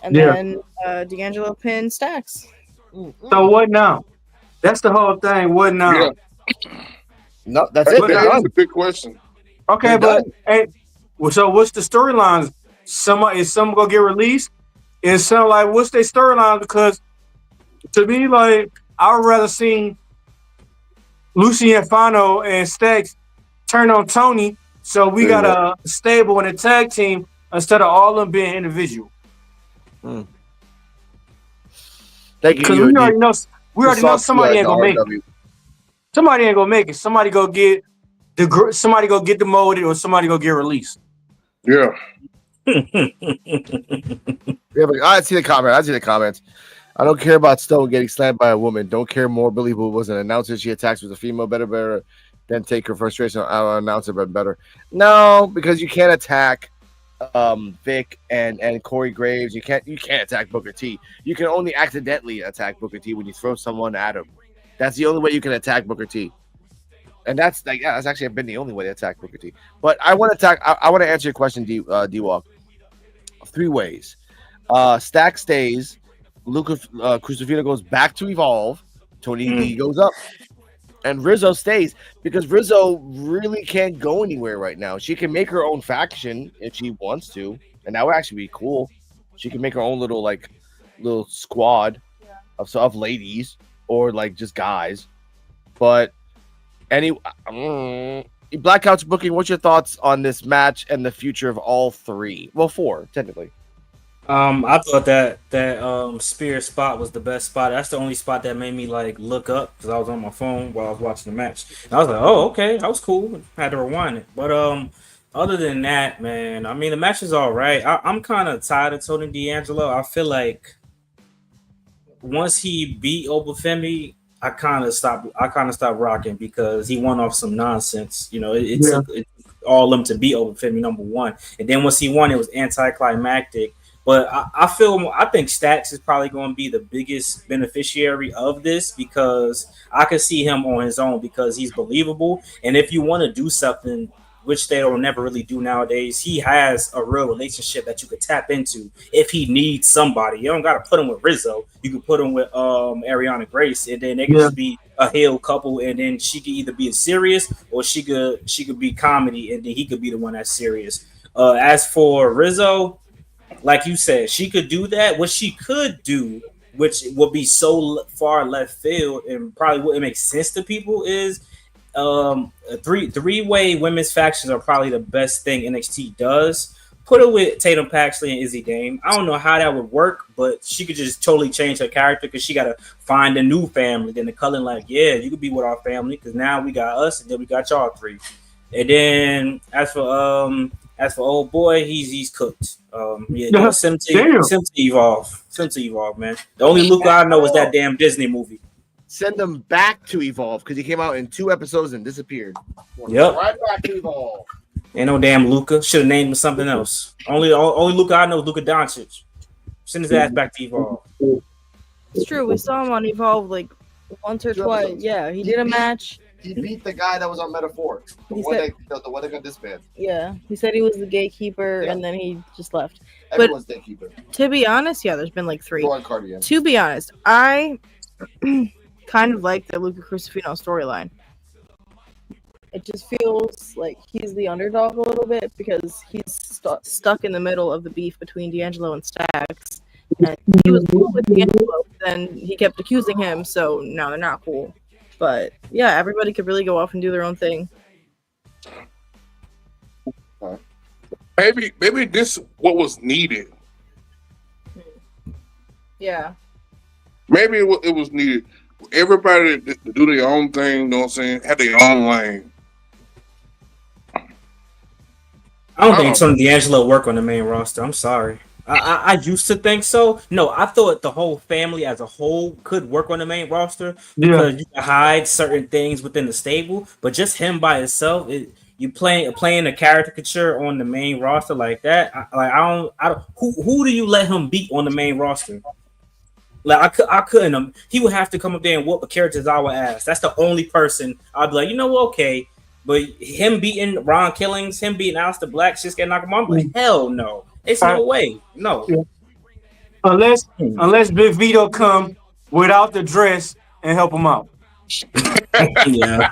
And then D'Angelo pinned Stacks. So what now? That's the whole thing. What now? Yeah. No, that's it. That's a big question. Okay, but hey, so what's the storylines? Is some gonna get released? Is some like what's their storyline? Because to me, like I would rather see Lucian Fano and Stacks turn on Tony, so we got a stable and a tag team instead of all of them being individual. Thank you. Because we already know somebody ain't gonna make it. Somebody ain't gonna make it. Somebody go get demoted, or somebody go get released. Yeah. I see the comments. I don't care about Stone getting slammed by a woman. Don't care more. Believable was an announcer. She attacks with a female. Better than take her frustration out on an announcer, but better. No, because you can't attack Vic and Corey Graves. You can't attack Booker T. You can only accidentally attack Booker T when you throw someone at him. That's the only way you can attack Booker T. And that's actually been the only way to attack Booker T. But I want to answer your question, D-Walk. 3 ways. Stack stays. Luca Cristofino goes back to Evolve. Tony D goes up. And Rizzo stays because Rizzo really can't go anywhere right now. She can make her own faction if she wants to. And that would actually be cool. She can make her own little squad of ladies or like just guys. But Blackout's booking, what's your thoughts on this match and the future of all 3? Well, 4, technically. I thought that spear spot was the best spot. That's the only spot that made me like look up because I was on my phone while I was watching the match. And I was like, "Oh, okay, that was cool." Had to rewind it, but other than that, man, I mean, the match is all right. I'm kind of tired of Tony D'Angelo. I feel like once he beat Obafemi, I kind of stopped rocking because he won off some nonsense. You know, it Yeah. took all of them to beat Obafemi number one, and then once he won, it was anticlimactic. But I think Stacks is probably going to be the biggest beneficiary of this because I could see him on his own because he's believable, and if you want to do something, which they don't never really do nowadays, he has a real relationship that you could tap into if he needs somebody. You don't got to put him with Rizzo. You could put him with Ariana Grace, and then they could Yeah. just be a heel couple, and then she could either be a serious or she could be comedy, and then he could be the one that's serious. As for Rizzo, like you said, she could do that. What she could do, which would be so far left field and probably wouldn't make sense to people, is three-way women's factions are probably the best thing NXT does. Put her with Tatum Paxley and Izzy Dame. I don't know how that would work, but she could just totally change her character because she got to find a new family. Then the Cullen, like, yeah, you could be with our family because now we got us and then we got y'all three. And then as for old boy, he's cooked. Yeah. Send Damn. him to evolve. Send him to evolve, man. The only Luca I know is that damn Disney movie. Send them back to Evolve because he came out in 2 episodes and disappeared. Yep. Right back to Evolve. Ain't no damn Luca. Should have named him something else. Only Luca I know is Luka Doncic. Send his ass back to Evolve. It's true. We saw him on Evolve like once or 2 twice. episodes. Yeah, he did a match. He beat the guy that was on Metaphor. The He one said- that got disbanded. Yeah, he said he was the gatekeeper, Yeah. and then he just left. Everyone's gatekeeper. To be honest, yeah, there's been like 3. Go on, Cardian. To be honest, I kind of like the Luca Crucifino storyline. It just feels like he's the underdog a little bit because he's stuck in the middle of the beef between D'Angelo and Stacks. And he was cool with D'Angelo, then he kept accusing him, so now they're not cool. But yeah, everybody could really go off and do their own thing. Maybe this what was needed. Yeah. Maybe it was needed. Everybody to do their own thing, you know what I'm saying? Have their own lane. I don't think Tony D'Angelo work on the main roster. I'm sorry. I used to think so. No, I thought the whole family as a whole could work on the main roster because you can hide certain things within the stable, but just him by himself, you playing a caricature on the main roster like that. I don't. Who do you let him beat on the main roster? Like I couldn't. He would have to come up there and whoop a Karazawa ass. That's the only person I'd be like, you know what, okay. But him beating Ron Killings, him beating Aleister Black, Shinsuke Nakamura, I'm like, hell no. It's no way. No. Yeah. Unless Big Vito come without the dress and help him out. Yeah.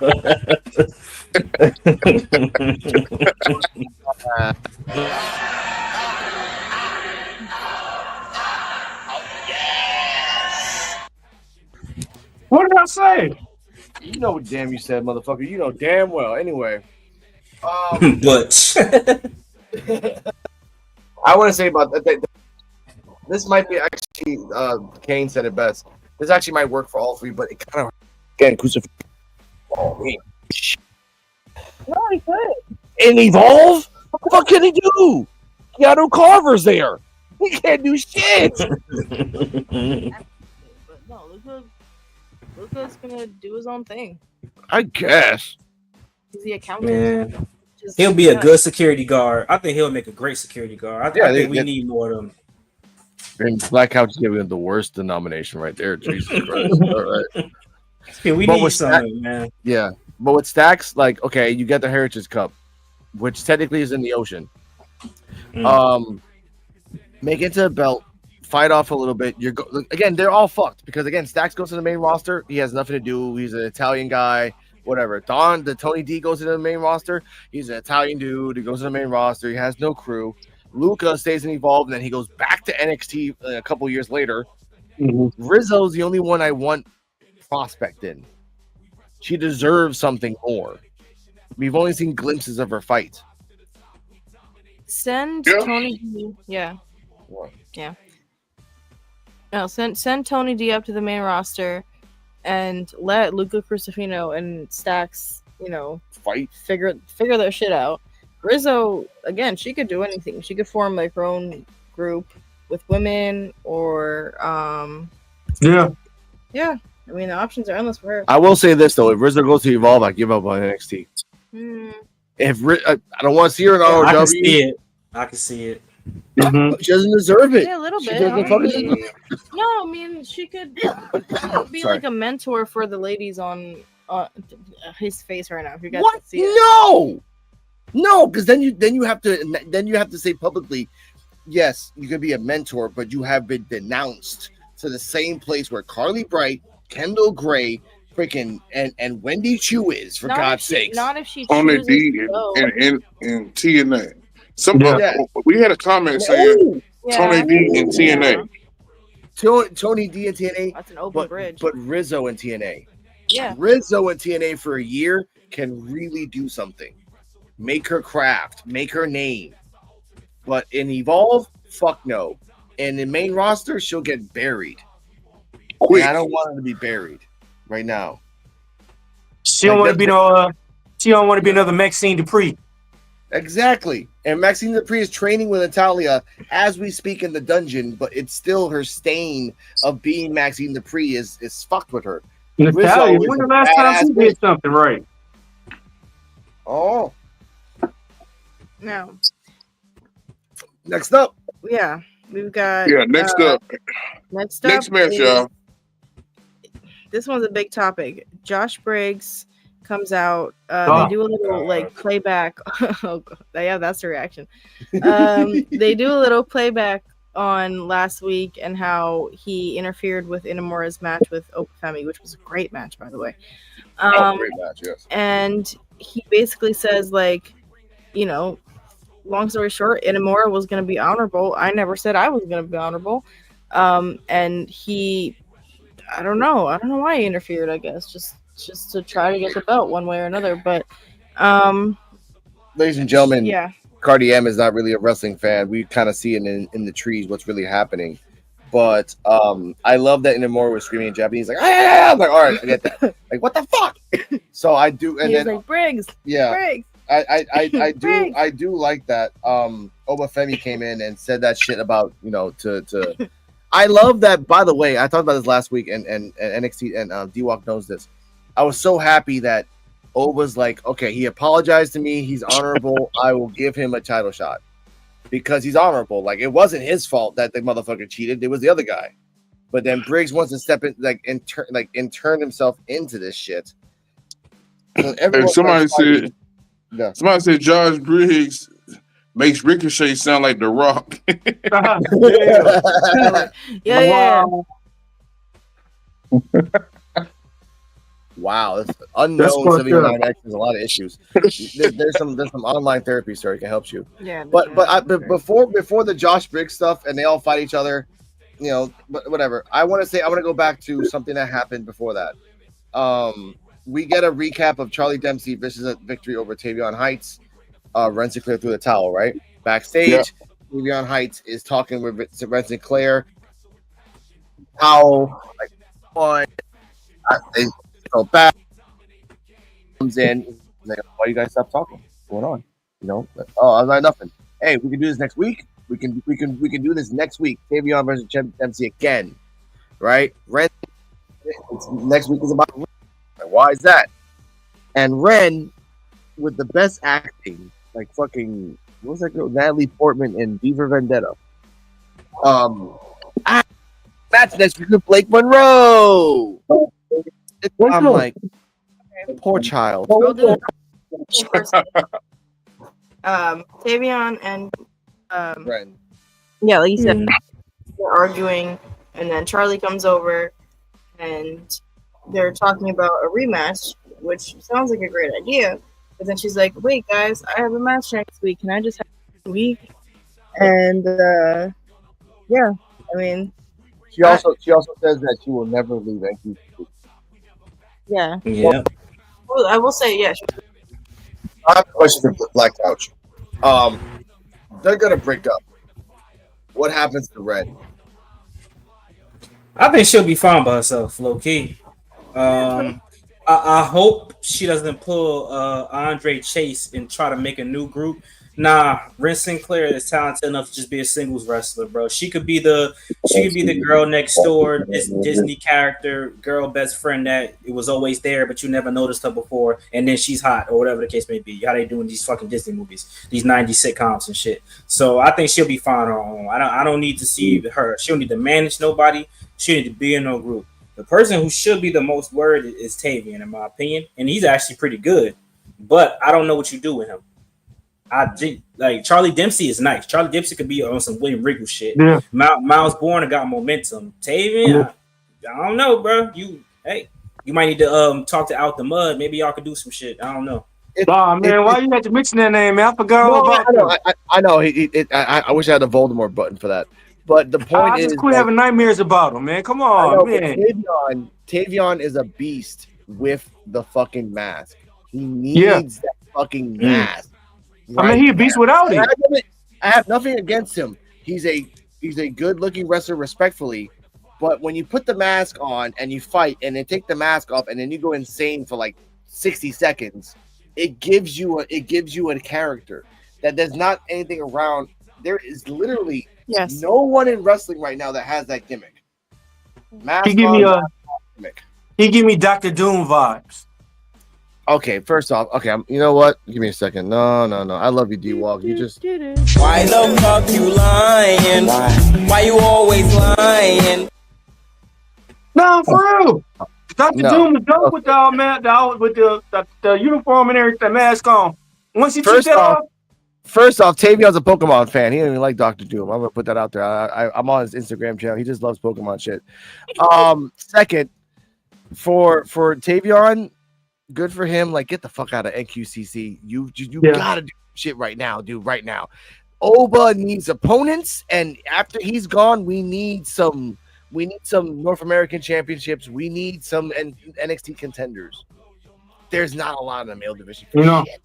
What did I say? You know what damn you said, motherfucker. You know damn well. Anyway. But I want to say about that. This might be actually, Kane said it best. This actually might work for all 3, but it kind of, again, Crucifix. Oh, man. No, he could. In Evolve? What the fuck can he do? Keanu Carver's there. He can't do shit. But no, Luca's gonna do his own thing. I guess. He's the accountant. man, he'll be a good security guard. I think he'll make a great security guard. I think we need more of them. And Black Couch is giving him the worst denomination right there. Jesus Christ. All right. Yeah, we need something, man. Yeah. But with Stacks, like, okay, you get the Heritage Cup, which technically is in the ocean. Make it to a belt, fight off a little bit. Again, they're all fucked because again, Stacks goes to the main roster. He has nothing to do. He's an Italian guy, whatever. The Tony D goes to the main roster. He's an Italian dude. He goes to the main roster. He has no crew. Luca stays in Evolve, and then he goes back to NXT a couple years later. Rizzo's the only one I want prospect in. She deserves something more. We've only seen glimpses of her fight. Send Tony D. Yeah. What? Yeah. No, send Tony D up to the main roster, and let Luca Crucifino and Stax, Fight. figure their shit out. Rizzo, again, she could do anything. She could form like her own group with women, or Yeah. yeah. I mean, the options are endless for her. I will say this though: if Rizzo goes to Evolve, I give up on NXT. Hmm. If I don't want to see her in I can ROW, see it. I can see it. she doesn't deserve it. Yeah, a little She bit. doesn't honestly. fucking. No, I mean, she could be Sorry. like a mentor for the ladies on his face right now. If you guys What? can see it. No, because then you have to say publicly, yes, you can be a mentor, but you have been denounced to the same place where Carly Bright, Kendall Gray, freaking and Wendy Chu is, for God's sakes. Not if she Tony chooses D to go. and TNA. We had a comment Ooh. saying Yeah. Tony D and TNA. Tony D and TNA. That's an open bridge. But Rizzo and TNA. Yeah. Rizzo and TNA for a year can really do something. Make her craft, make her name. But in Evolve, fuck no. And in main roster, she'll get buried. Quick. And I don't want her to be buried right now. She don't want to be she don't want to be another Maxine Dupree. Exactly. And Maxine Dupree is training with Natalia as we speak in the dungeon, but it's still her stain of being Maxine Dupree is fucked with her. Natalia, Rizzo is when a the last time she badass did something right? Oh. No. Next up. Yeah. We've got Next up. Next match, is- y'all. This one's a big topic. Josh Briggs comes out. Oh. They do a little like playback. Oh, God. Yeah, that's the reaction. They do a little playback on last week and how he interfered with Inamura's match with Okafemi, which was a great match, by the way. Great match, yes. And he basically says, like, long story short, Inamura was going to be honorable. I never said I was going to be honorable. And he, I don't know why he interfered. I guess just to try to get the belt one way or another. But, ladies and gentlemen, yeah. Cardi M is not really a wrestling fan. We kind of see it in the trees what's really happening. But I love that Inamura was screaming in Japanese, like, ah! I'm like, all right, I get that. Like, what the fuck? So I do, and He's then like, Briggs. yeah, Briggs. I do like that. Obafemi came in and said that shit about to. I love that. By the way, I talked about this last week, and NXT and D'walk knows this. I was so happy that Oba's like, okay, he apologized to me. He's honorable. I will give him a title shot because he's honorable. Like, it wasn't his fault that the motherfucker cheated. It was the other guy. But then Briggs wants to step in, and turn himself into this shit. So And somebody said Josh Briggs makes Ricochet sound like The Rock. Yeah. Wow, it's unknown 79 There's a lot of issues. There's some online therapy, sir. It can help you. Yeah. But before the Josh Briggs stuff and they all fight each other, whatever. I want to go back to something that happened before that. We get a recap of Charlie Dempsey versus victory over Tavion Heights. Ren Sinclair threw the towel, right? Backstage, Tavion Heights is talking with Ren Sinclair. How they so bad comes in. Like, why you guys stop talking? What's going on? I was like, nothing. Hey, we can do this next week. We can do this next week. Tavion versus Dempsey again, right? Ren. Next week is about Ren. Why is that? And Ren, with the best acting, like fucking, what was that girl? Natalie Portman in Beaver Vendetta. Match next week with Blake Monroe. I'm like, poor child. I'll do it first. Tavion and Ren. yeah, like you said, they're arguing, and then Charlie comes over, and they're talking about a rematch, which sounds like a great idea. But then she's like, "Wait, guys, I have a match next week. Can I just have a week?" And yeah, I mean, she also says that she will never leave NXT. yeah. Yeah. I will say, yeah. I have a question for Black Couch. They're gonna break up. What happens to Red? I think she'll be fine by herself, low key. I hope she doesn't pull Andre Chase and try to make a new group. Nah, Ren Sinclair is talented enough to just be a singles wrestler, bro. She could be the girl next door, this Disney character, girl best friend that it was always there, but you never noticed her before, and then she's hot or whatever the case may be. How they doing these fucking Disney movies, these '90s sitcoms and shit. So I think she'll be fine on her own. I don't need to see her. She don't need to manage nobody. She don't need to be in no group. The person who should be the most worried is Tavian, in my opinion, and he's actually pretty good. But I don't know what you do with him. Like Charlie Dempsey is nice. Charlie Dempsey could be on some William Regal shit. Yeah. Miles Bourne got momentum. Tavian, I don't know, bro. You might need to talk to Out the Mud. Maybe y'all could do some shit. I don't know. Man, why you had to mention that name, man? I forgot all about that. I know. I wish I had a Voldemort button for that. But the point is, just quit having nightmares about him, man. Come on, man. Tavion is a beast with the fucking mask. He needs that fucking mask. I mean, he a beast without it. I have nothing against him. He's a good-looking wrestler, respectfully. But when you put the mask on and you fight, and then take the mask off, and then you go insane for like 60 seconds, it gives you a character that there's not anything around. There is literally no one in wrestling right now that has that gimmick. He give me Dr. Doom vibes. Okay, first off, you know what? Give me a second. No. I love you, D'walk. You just. Why the fuck you lying? Why you always lying? No, for real. Dr. Doom was dope with the uniform and everything, mask on. Once you took that off. First off, Tavion's a Pokemon fan. He didn't even like Dr. Doom. I'm gonna put that out there. I'm on his Instagram channel. He just loves Pokemon shit. Second, for Tavion, good for him. Like, get the fuck out of NQCC. You gotta do shit right now, dude. Right now, Oba needs opponents, and after he's gone, we need some North American championships. We need some NXT contenders. There's not a lot in the male division for shit.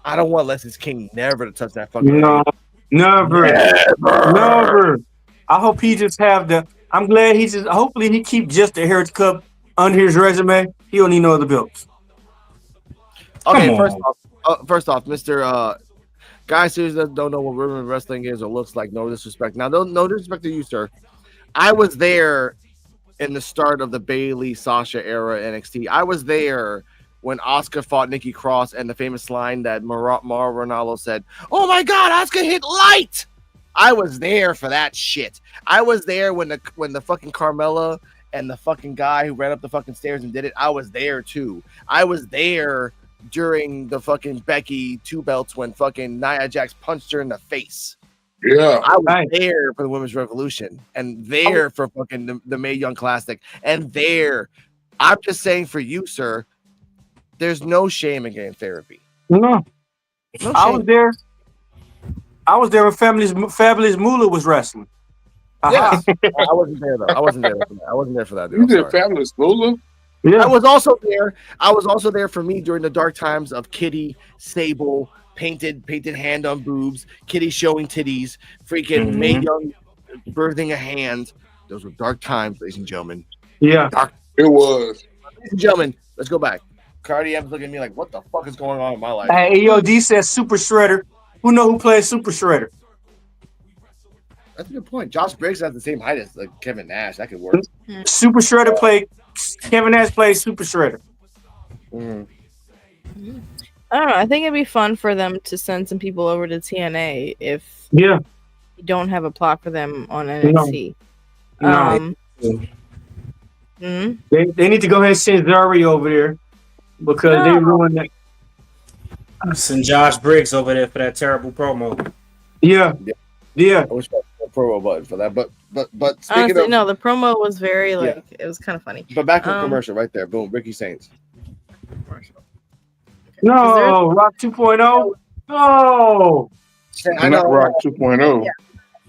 I don't want Leslie's King never to touch that fucking. No, never. I hope he just have the. I'm glad he just. Hopefully he keep just the Heritage Cup under his resume. He don't need no other belts. Okay, first off, Mr. Guys that don't know what women wrestling is or looks like. No disrespect. Now, no disrespect to you, sir. I was there in the start of the Bayley Sasha era NXT. I was there when Asuka fought Nikki Cross, and the famous line that Mauro Ranallo said, "Oh my God, Asuka hit light!" I was there for that shit. I was there when the fucking Carmella and the fucking guy who ran up the fucking stairs and did it. I was there too. I was there during the fucking Becky 2 belts when fucking Nia Jax punched her in the face. Yeah, I was there for the Women's Revolution, and there for fucking the Mae Young Classic, and there. I'm just saying for you, sir. There's no shame in getting therapy. No I was there. I was there when Fabulous Moolah was wrestling. Yeah, I wasn't there though. I wasn't there for that. Dude. You did Fabulous Moolah? Yeah. I was also there. I was also there for me during the dark times of Kitty, Sable, painted hand on boobs, Kitty showing titties, freaking Mae Young birthing a hand. Those were dark times, ladies and gentlemen. Yeah, it was. Ladies and gentlemen, let's go back. Cardi M's looking at me like, what the fuck is going on in my life? Hey, AOD says Super Shredder. Who know who plays Super Shredder? That's a good point. Josh Briggs has the same height as Kevin Nash. That could work. Super Shredder played. Kevin Nash plays Super Shredder. I don't know. I think it'd be fun for them to send some people over to TNA if you don't have a plot for them on NXT. They need to go ahead and send Zari over there because they ruined that. Send Josh Briggs over there for that terrible promo. Yeah. I wish I had a promo button for that, but speaking honestly, of, no, the promo was very it was kind of funny. But back to the commercial right there. Boom, Ricky Saints. No, Rock 2.0. Oh, not Rock 2.0.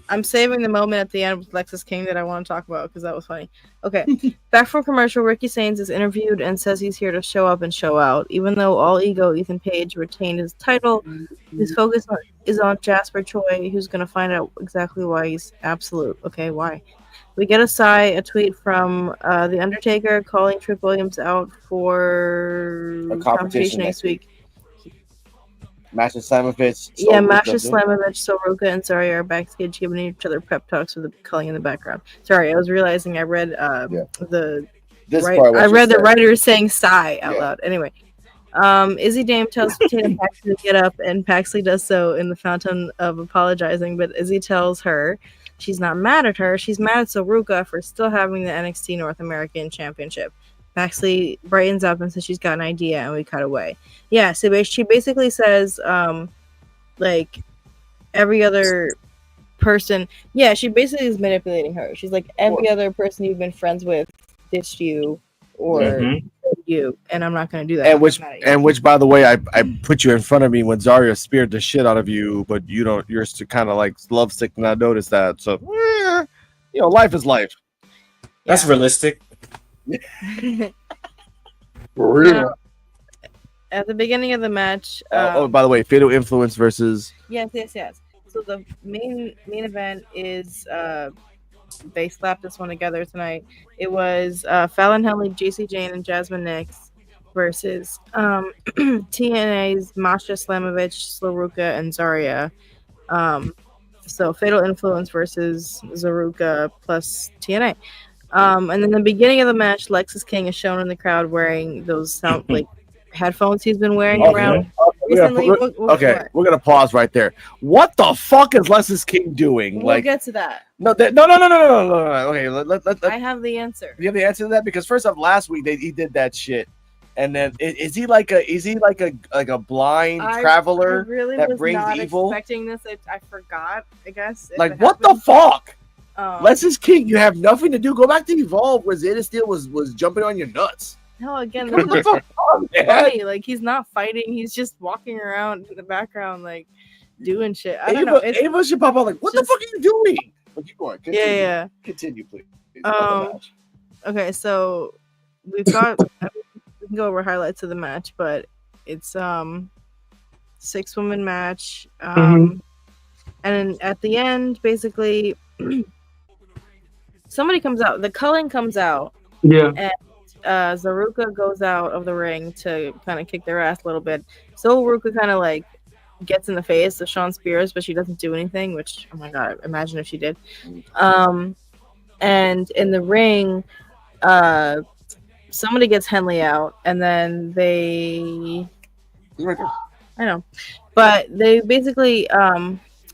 I'm saving the moment at the end with Lexus King that I want to talk about because that was funny. Okay, back from commercial, Ricky Sainz is interviewed and says he's here to show up and show out. Even though all ego Ethan Page retained his title, his focus is on Jasper Choi, who's going to find out exactly why he's absolute. Okay, why? We get a tweet from The Undertaker calling Trick Williams out for A competition next week. Master Slamovich. Yeah, Master Slamovich, Soruka, and Zarya are backstage giving each other pep talks with the culling in the background. Sorry, I was realizing I read the writer saying sigh out loud. Anyway, Izzy Dame tells Tatum Paxley to get up, and Paxley does so in the fountain of apologizing, but Izzy tells her she's not mad at her. She's mad at Soruka for still having the NXT North American Championship. Paxley brightens up and says she's got an idea, and we cut away. Yeah, so she basically says, like, every other person... Yeah, she basically is manipulating her. She's like, every other person you've been friends with ditched you or you, and I'm not going to do that. And which, by the way, I put you in front of me when Zarya speared the shit out of you, but you're kind of like lovesick, and I noticed that. So, life is life. That's realistic. For real. At the beginning of the match... by the way, Fatal Influence versus... Yes. So the main event is... they slapped this one together tonight. It was Fallon Henley, JC Jane, and Jasmine Nix versus TNA's Masha Slamovich, Sloruka, and Zarya. So Fatal Influence versus Zaruka plus TNA. And then the beginning of the match, Lexus King is shown in the crowd wearing those sound like headphones he's been wearing around recently. We're gonna pause right there. What the fuck is Lexus King doing? We'll get to that. No. Okay, let I have the answer. You have the answer to that because first off, last week he did that shit, and then is he like a blind traveler that brings evil? Expecting this, I forgot. I guess. Like what the fuck? Lexus King, you have nothing to do. Go back to Evolve where Zeta Steel was jumping on your nuts. No, again, this is funny. Like he's not fighting; he's just walking around in the background, like doing shit. I don't know. Ava should pop out like, "What the fuck are you doing?" But keep going. Continue. Yeah. Continue, please. Okay, so we've got. We can go over highlights of the match, but it's 6-woman match, and then at the end, basically. Somebody comes out. The culling comes out. Yeah. And Zaruka goes out of the ring to kind of kick their ass a little bit. So Zaruka kind of like gets in the face of Shawn Spears, but she doesn't do anything. Which, oh my god, imagine if she did. And in the ring, somebody gets Henley out, and then they. I know, but they basically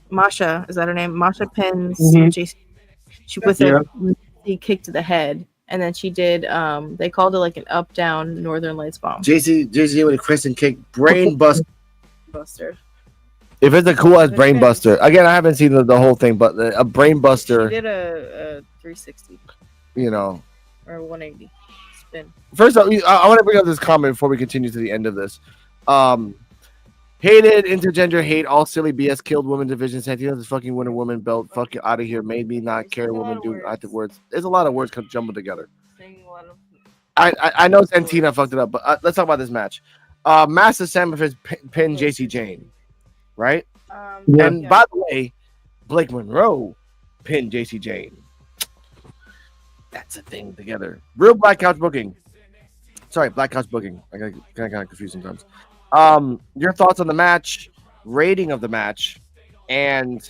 Masha, is that her name? Masha pins JC. She with a kick to the head, and then she did. They called it like an up down Northern Lights bomb. JC with a crescent kick, brain buster. If it's a cool as brain buster, again, I haven't seen the whole thing, but a brain buster. She did a 360. Or 180 spin. First off, I want to bring up this comment before we continue to the end of this. Hated intergender hate, all silly BS, killed women division. Santino this fucking winner woman belt. Fuck you out of here. Made me not care. Women do active words. There's a lot of words jumbled together. I know Santina fucked it up, but let's talk about this match. Master Samovich pinned JC Jane, right? And by the way, Blake Monroe pinned JC Jane. That's a thing together. Real Black Couch booking. Sorry, Black Couch booking. I got kind of confused sometimes. Your thoughts on the match, rating of the match, and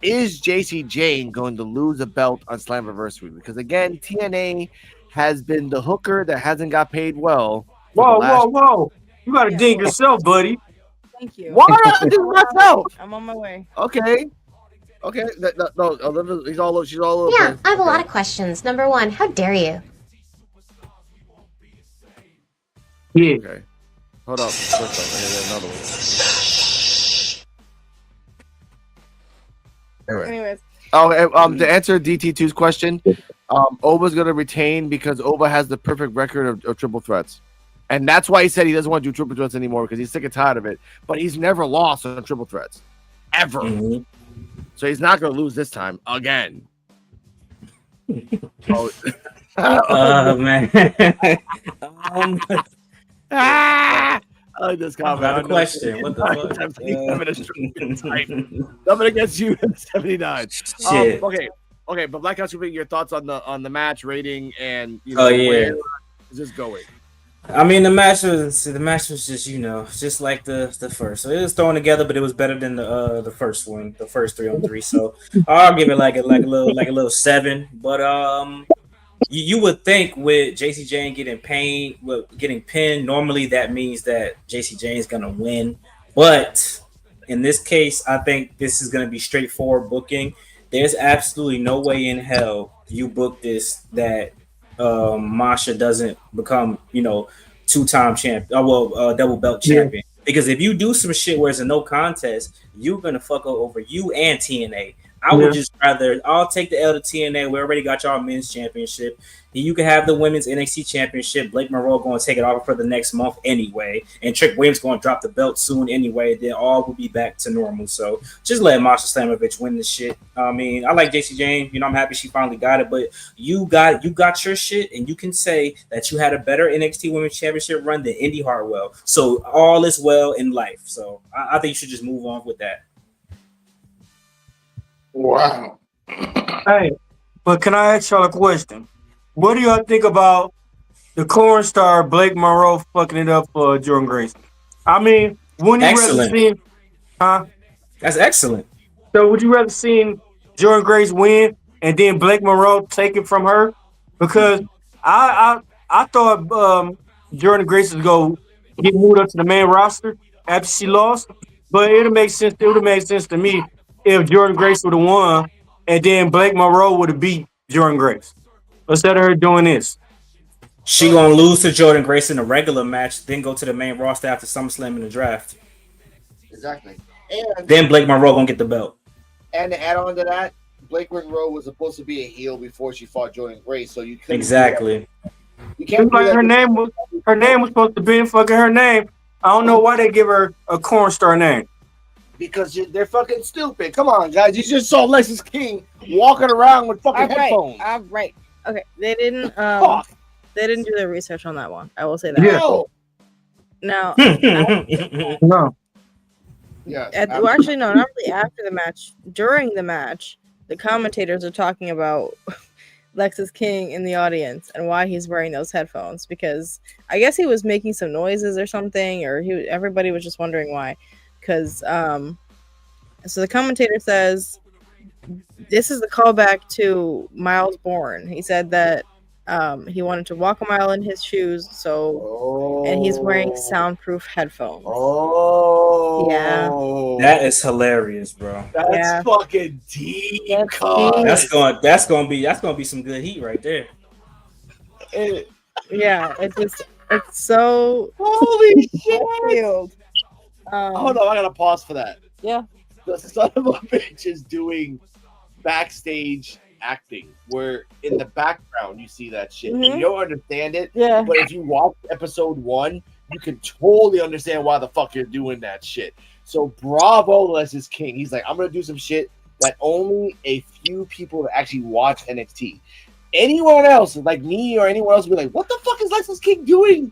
is JC Jane going to lose a belt on Slammiversary? Because again, TNA has been the hooker that hasn't got paid well. Whoa! You gotta dig yourself, buddy. Thank you. Why not I do myself? I'm on my way. Okay. No, she's all over. Yeah, I have a lot of questions. Number one, how dare you? Yeah. Okay. Hold up. Another one. Anyways. To answer DT2's question, Oba's going to retain because Oba has the perfect record of triple threats. And that's why he said he doesn't want to do triple threats anymore because he's sick and tired of it. But he's never lost on triple threats. Ever. So he's not going to lose this time again. Man. I like this comment. Another question. What the fuck? 77 is Nothing against you. 79. Shit. Okay, but Black House, your thoughts on the match rating and where is this going? I mean, the match was just just like the first. So it was thrown together, but it was better than the first one, the first 3-on-3. So I'll give it like a little 7. But you would think with JC Jane getting pinned, normally that means that JC Jane is gonna win. But in this case, I think this is gonna be straightforward booking. There's absolutely no way in hell you book this that Masha doesn't become, 2-time champion, double belt champion. Because if you do some shit where it's a no contest, you're gonna fuck over you and TNA. I would just rather I'll take the L to TNA. We already got y'all men's championship. You can have the women's NXT championship. Blake Monroe going to take it off for the next month anyway, and Trick Williams going to drop the belt soon anyway. Then all will be back to normal. So just let Masha Slamovich win the shit. I mean, I like JC Jane. I'm happy she finally got it. But you got your shit, and you can say that you had a better NXT Women's Championship run than Indy Hartwell. So all is well in life. So I think you should just move on with that. Wow. Hey, but can I ask y'all a question? What do y'all think about the corn star Blake Monroe fucking it up for Jordynn Grace? I mean, wouldn't you rather see? That's excellent. So would you rather see Jordynn Grace win and then Blake Monroe take it from her? Because I thought Jordynn Grace was go get moved up to the main roster after she lost, but it would make sense. It would have made sense to me if Jordynn Grace would have won and then Blake Monroe would have beat Jordynn Grace. Instead of her doing this. She gonna lose to Jordynn Grace in a regular match, then go to the main roster after SummerSlam in the draft. Exactly. And then Blake Monroe gonna get the belt. And to add on to that, Blake Monroe was supposed to be a heel before she fought Jordynn Grace, so you couldn't exactly. You can't like her name was supposed to be fucking her name. I don't know why they give her a corn star name. Because they're fucking stupid. Come on, guys. You just saw Lexis King walking around with fucking headphones. All right. Okay. They didn't do their research on that one. I will say that. No. Now no. Yeah. Well, actually, no, not really after the match. During the match, the commentators are talking about Lexis King in the audience and why he's wearing those headphones. Because I guess he was making some noises or something, or everybody was just wondering why. Because so the commentator says this is the callback to Miles Bourne. He said that he wanted to walk a mile in his shoes, and he's wearing soundproof headphones. Oh, yeah, that is hilarious, bro. That's fucking deep. That's gonna be some good heat right there. It's so holy shit. Hold on, I gotta pause for that. Yeah. The son of a bitch is doing backstage acting where in the background you see that shit. And you don't understand it. Yeah. But if you watch episode 1, you can totally understand why the fuck you're doing that shit. So bravo, Lexis King. He's like, I'm gonna do some shit that only a few people that actually watch NXT. Anyone else, like me or anyone else, would be like, what the fuck is Lexis King doing?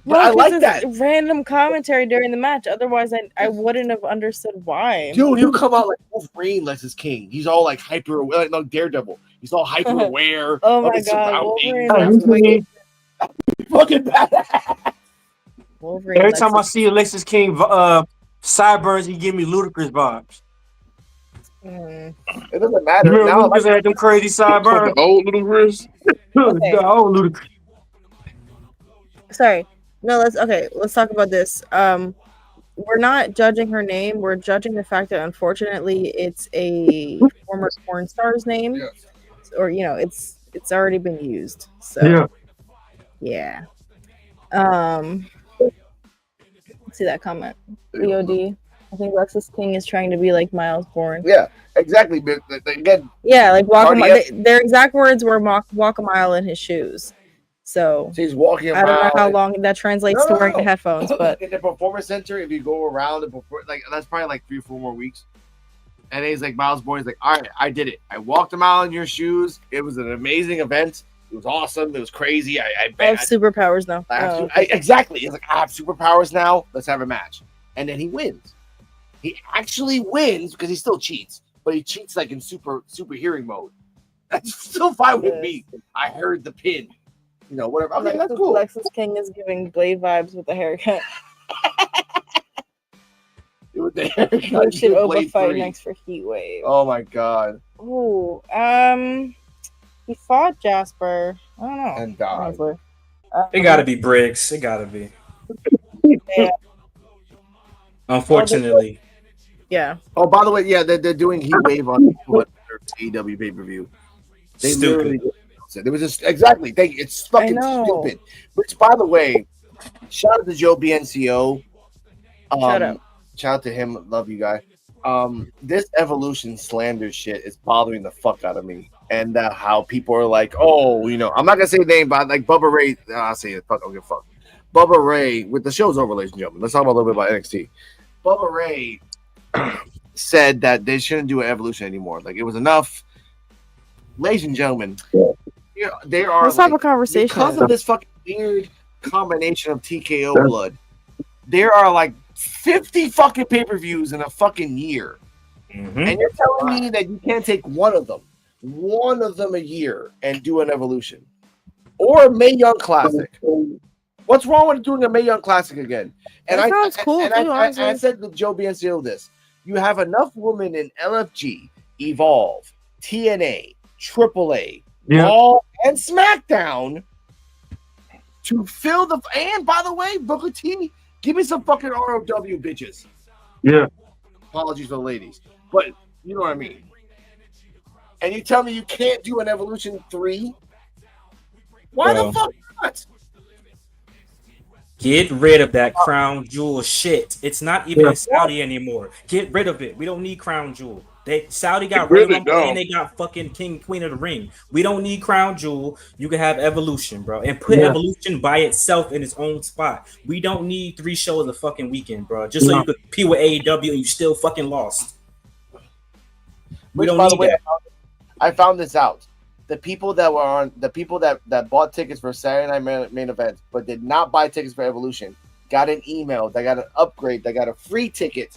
But I like that random commentary during the match. Otherwise, I wouldn't have understood why. Dude, you come out like Wolverine, Lexis King. He's all like hyper, like no Daredevil. He's all hyper aware. Oh my god, Wolverine! Fucking badass. Wolverine. Every time I see Alexis King sideburns, he give me Ludacris vibes. It doesn't matter. Remember Now Ludacris had them crazy sideburns. The old Ludacris. The old Ludacris. Sorry. No, let's talk about this. We're not judging her name. We're judging the fact that unfortunately it's a former porn star's name. Yes. Or it's already been used. So yeah. See that comment. BOD. I think Lexis King is trying to be like Miles Bourne. Yeah, exactly. But again, yeah, like walk a mile. Their exact words were walk a mile in his shoes. So he's walking. I don't know how long that translates to wearing the headphones, but in the performance center, if you go around and that's probably like 3 or 4 more weeks. And he's like, Miles Bourne's like, all right, I did it. I walked a mile in your shoes. It was an amazing event. It was awesome. It was crazy. I have superpowers now. Exactly. He's like, I have superpowers now. Let's have a match. And then he wins. He actually wins because he still cheats, but he cheats like in super hearing mode. That's still fine with me. I heard the pin. You know, whatever. Okay, that's cool. Lexus King is giving Blade vibes with the haircut. With the haircut. Should Oba fight next for Heat Wave? Oh my god. Ooh, he fought Jasper. I don't know. And died. It gotta be Briggs. It gotta be. Yeah. Unfortunately. Yeah. Oh, by the way, yeah, they're doing Heat Wave on AEW pay-per-view. They Stupid. It was just exactly. It's fucking stupid. Which, by the way, shout out to Joe BNCO. Shout out to him. Love you, guy. This Evolution slander shit is bothering the fuck out of me. And how people are like, oh, you know, I'm not gonna say the name, but like Bubba Ray. I'll say it. Fuck, I'll give a fuck. Bubba Ray, with the show's over, ladies and gentlemen. Let's talk about a little bit about NXT. Bubba Ray said that they shouldn't do an Evolution anymore. Like, it was enough. Ladies and gentlemen, they are. Let's have a conversation because of this fucking weird combination of TKO blood. There are like 50 fucking pay-per-views in a fucking year. Mm-hmm. And you're telling me that you can't take one of them a year and do an Evolution or a Mae Young Classic. What's wrong with doing a Mae Young Classic again? And that sounds cool. I said to Joe BNCO this: you have enough women in LFG, Evolve, TNA, AAA, Raw, and SmackDown to fill the. And by the way, Booker T, give me some fucking ROW bitches. Yeah. Apologies for the ladies, but you know what I mean. And you tell me you can't do an Evolution 3? Why the fuck not? Get rid of that Crown Jewel shit. It's not even in Saudi anymore. Get rid of it. We don't need Crown Jewel. Saudi got Royal Rumble and they got fucking King Queen of the Ring. We don't need Crown Jewel. You can have Evolution, bro, and put Evolution by itself in its own spot. We don't need 3 shows a fucking weekend, bro. Just so you could compete with AEW and you still fucking lost. We don't need that. I found this out. The people that bought tickets for Saturday Night main event but did not buy tickets for Evolution got an email. They got an upgrade. They got a free ticket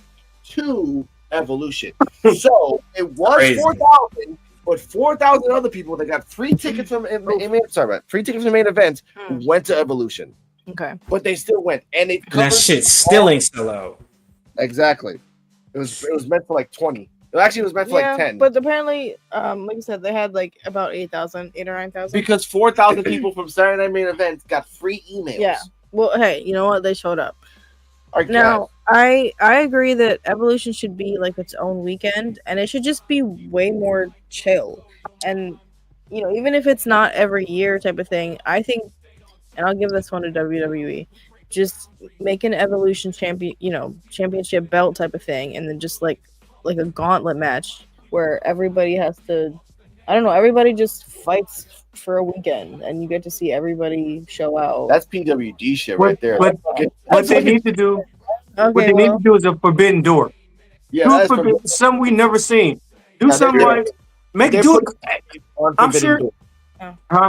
to Evolution. So it was 4,000, but 4,000 other people that got free tickets from main event went to Evolution. Okay, but they still went, and that shit still ain't sell out. Exactly. It was meant for like 20. It was meant for like 10. But apparently, like you said, they had like about 8,000, 8 or 9,000. Because 4,000 people from Saturday Night Main Event got free emails. Yeah. Well, hey, you know what? They showed up. Now, I agree that Evolution should be like its own weekend, and it should just be way more chill. And you know, even if it's not every year type of thing, I think, and I'll give this one to WWE, just make an Evolution championship belt type of thing, and then just like a gauntlet match where everybody has to, I don't know, everybody just fights for a weekend and you get to see everybody show out. That's PWD shit right there. What they need to do, need to do is a forbidden door. Yeah, something we never seen. Do something like I'm sure.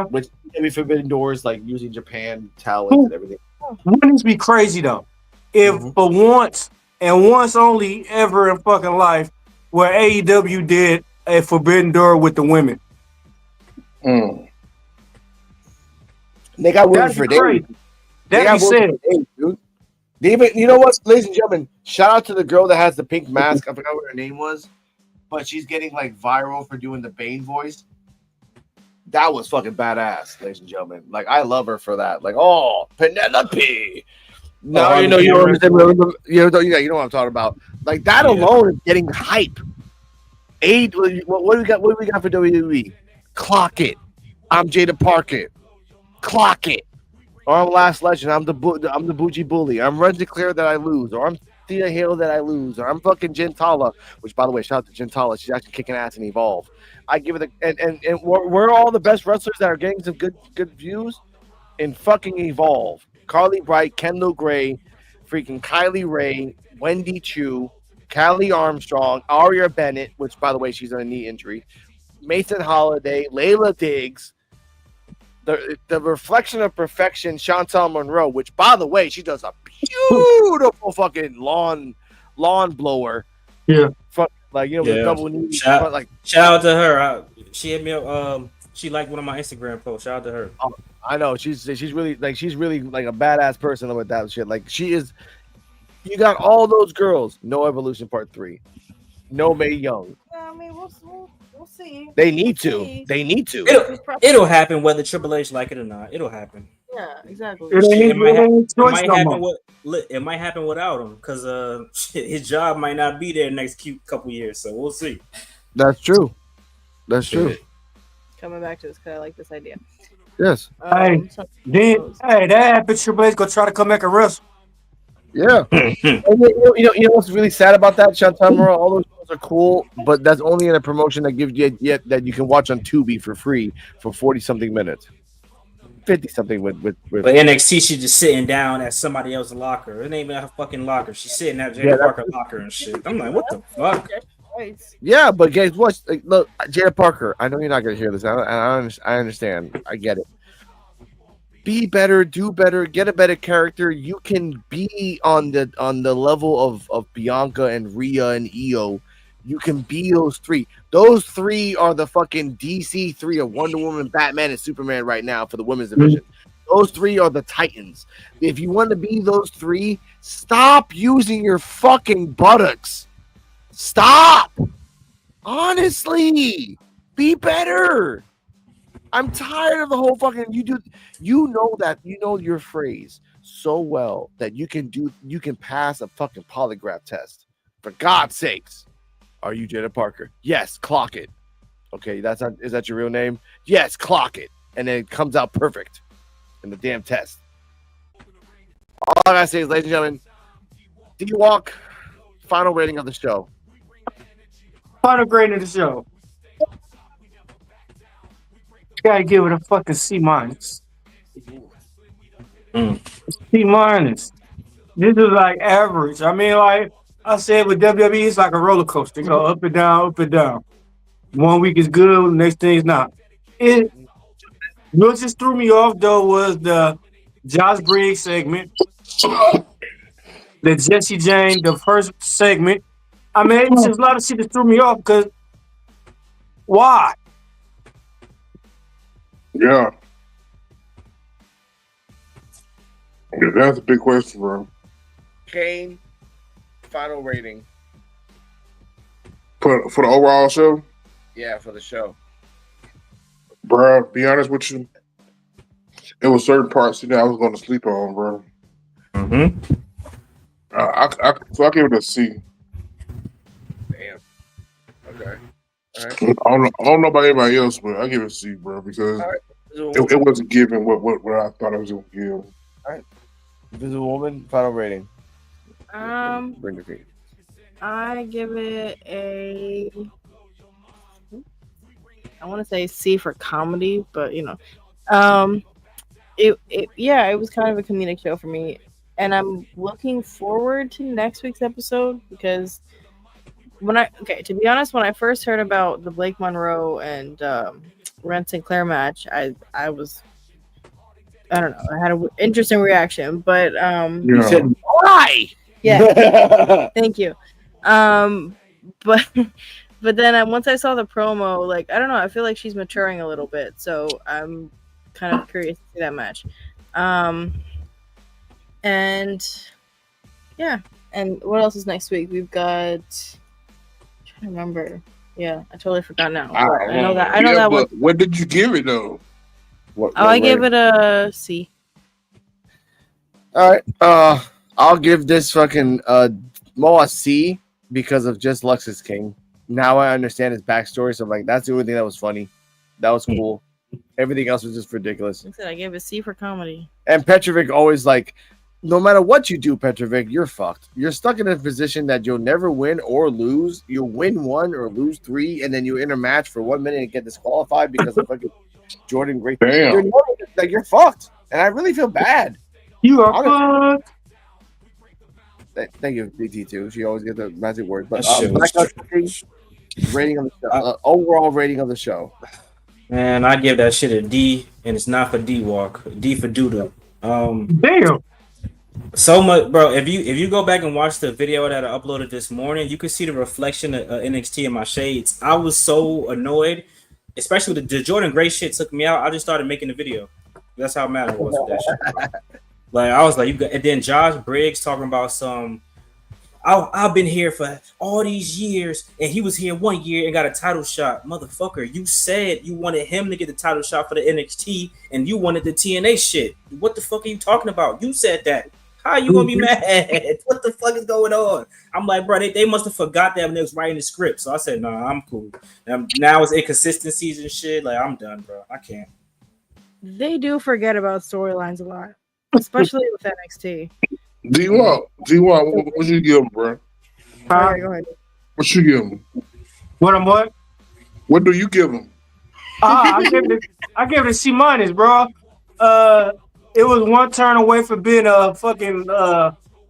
With forbidden doors, like using Japan talent and everything. Wouldn't be crazy though if for once and once only ever in fucking life where AEW did a forbidden door with the women. They got women for days. That'd be sad. Dude. You know what, ladies and gentlemen? Shout out to the girl that has the pink mask. I forgot what her name was, but she's getting like viral for doing the Bane voice. That was fucking badass, ladies and gentlemen. Like, I love her for that. Like, oh, Penelope. No, you know what I'm talking about. Like, that alone is getting hype. What do we got? What do we got for WWE? Clock it. I'm Jada Parker. Clock it. Or I'm Last Legend. I'm the bougie bully. I'm Ren Declare that I lose. Or I'm Thea Hale that I lose. Or I'm fucking Gentala. Which, by the way, shout out to Gentala. She's actually kicking ass in Evolve. I give it and we're all the best wrestlers that are getting some good views in fucking Evolve. Carly Bright, Kendall Gray, freaking Kylie Ray, Wendy Chu, Callie Armstrong, Aria Bennett, which by the way she's on a knee injury, Mason Holiday, Layla Diggs, the reflection of perfection, Chantel Monroe, which by the way she does a beautiful fucking lawn blower. Yeah. Like with a double knee. Shout Like out to her. She hit me up. She liked one of my Instagram posts. Shout out to her. I know she's really like a badass person with that shit. Like she is. You got all those girls. No Evolution Part 3. No Mae Young. I mean, we'll see. They need to. They need to. It'll happen whether Triple H like it or not. It'll happen. Yeah, exactly. It might happen without him because his job might not be there next couple years. So we'll see. That's true. That's true. Coming back to this because I like this idea. Yes. Hey, that happened. Triple H gonna try to come back and wrestle. Yeah. And you know what's really sad about that, Chantel Monroe? All those shows are cool, but that's only in a promotion that gives you that you can watch on Tubi for free for 40-something minutes. 50-something with But NXT, she's just sitting down at somebody else's locker. It ain't even her fucking locker. She's sitting at Jada Parker's locker and shit. I'm like, what the fuck? Yeah, but guys, watch. Like, look, Jada Parker. I know you're not gonna hear this. I understand. I get it. Be better, do better, get a better character. You can be on the level of Bianca and Rhea and Io. You can be those three. Those three are the fucking DC 3 of Wonder Woman, Batman, and Superman right now for the women's division. Those three are the Titans. If you want to be those three, stop using your fucking buttocks. Stop. Honestly, be better. I'm tired of the whole fucking you know your phrase so well that you can pass a fucking polygraph test. For God's sakes. Are you Jada Parker? Yes, clock it. Okay, is that your real name? Yes, clock it. And then it comes out perfect in the damn test. All I gotta say is, ladies and gentlemen, D'walk, final rating of the show. Final grade of the show. Gotta give it a fucking C-. C-. This is like average. I mean, like I said with WWE, it's like a roller coaster. You go up and down, up and down. 1 week is good, next thing is not. What just threw me off though was the Josh Briggs segment, the Jesse Jane, the first segment. I mean, it was just a lot of shit that threw me off because why? Yeah. That's a big question, bro. Kane, final rating. For the overall show? Yeah, for the show. Bro, be honest with you, it was certain parts that I was going to sleep on, bro. Mm-hmm. So I give it a C. Damn. Okay. All right. I don't know about anybody else, but I give it a C, bro, because it wasn't giving what I thought it was going to give. All right. Invisible Woman, final rating. Bring the feet. I give it a. I want to say C for comedy, but it was kind of a comedic show for me, and I'm looking forward to next week's episode because to be honest, when I first heard about the Blake Monroe and Ren Sinclair match, I don't know, I had an interesting reaction, but you said why? Yeah, thank you. But then once I saw the promo, like, I don't know, I feel like she's maturing a little bit. So I'm kind of curious to see that match. And yeah. And what else is next week? We've got, I'm trying to remember. Yeah, I totally forgot now. I know that one. What did you give it though? I gave it a C. All right. I'll give this fucking Mo a C because of just Luxus King. Now I understand his backstory, so I'm like, that's the only thing that was funny. That was cool. Everything else was just ridiculous. Like I said, I gave a C for comedy. And Petrovic always like, no matter what you do, Petrovic, you're fucked. You're stuck in a position that you'll never win or lose. You'll win 1 or lose 3, and then you enter a match for 1 minute and get disqualified because of fucking Jordynn great. Damn. You're fucked. And I really feel bad. You are fucked. Thank you, DT too. She always gets the magic word. But That shit was Black House rating of the show, overall rating of the show. Man, I give that shit a D, and it's not for D'walk. D for Doodle. Damn. So much, bro. If you go back and watch the video that I uploaded this morning, you could see the reflection of NXT in my shades. I was so annoyed, especially the Jordynn Gray shit took me out. I just started making the video. That's how mad I was with that shit, bro. Like I was like, you got, and then Josh Briggs talking about some. I've been here for all these years, and he was here 1 year and got a title shot. Motherfucker, you said you wanted him to get the title shot for the NXT, and you wanted the TNA shit. What the fuck are you talking about? You said that. How you gonna be mad? What the fuck is going on? I'm like, bro, they must have forgot that when they was writing the script. So I said, nah, I'm cool. Now it's inconsistencies and shit. Like, I'm done, bro. I can't. They do forget about storylines a lot, especially with NXT. D-Walk, what you give him, bro? Go ahead. What you give him? What? What do you give him? I gave it a C-, bro. It was one turn away from being a fucking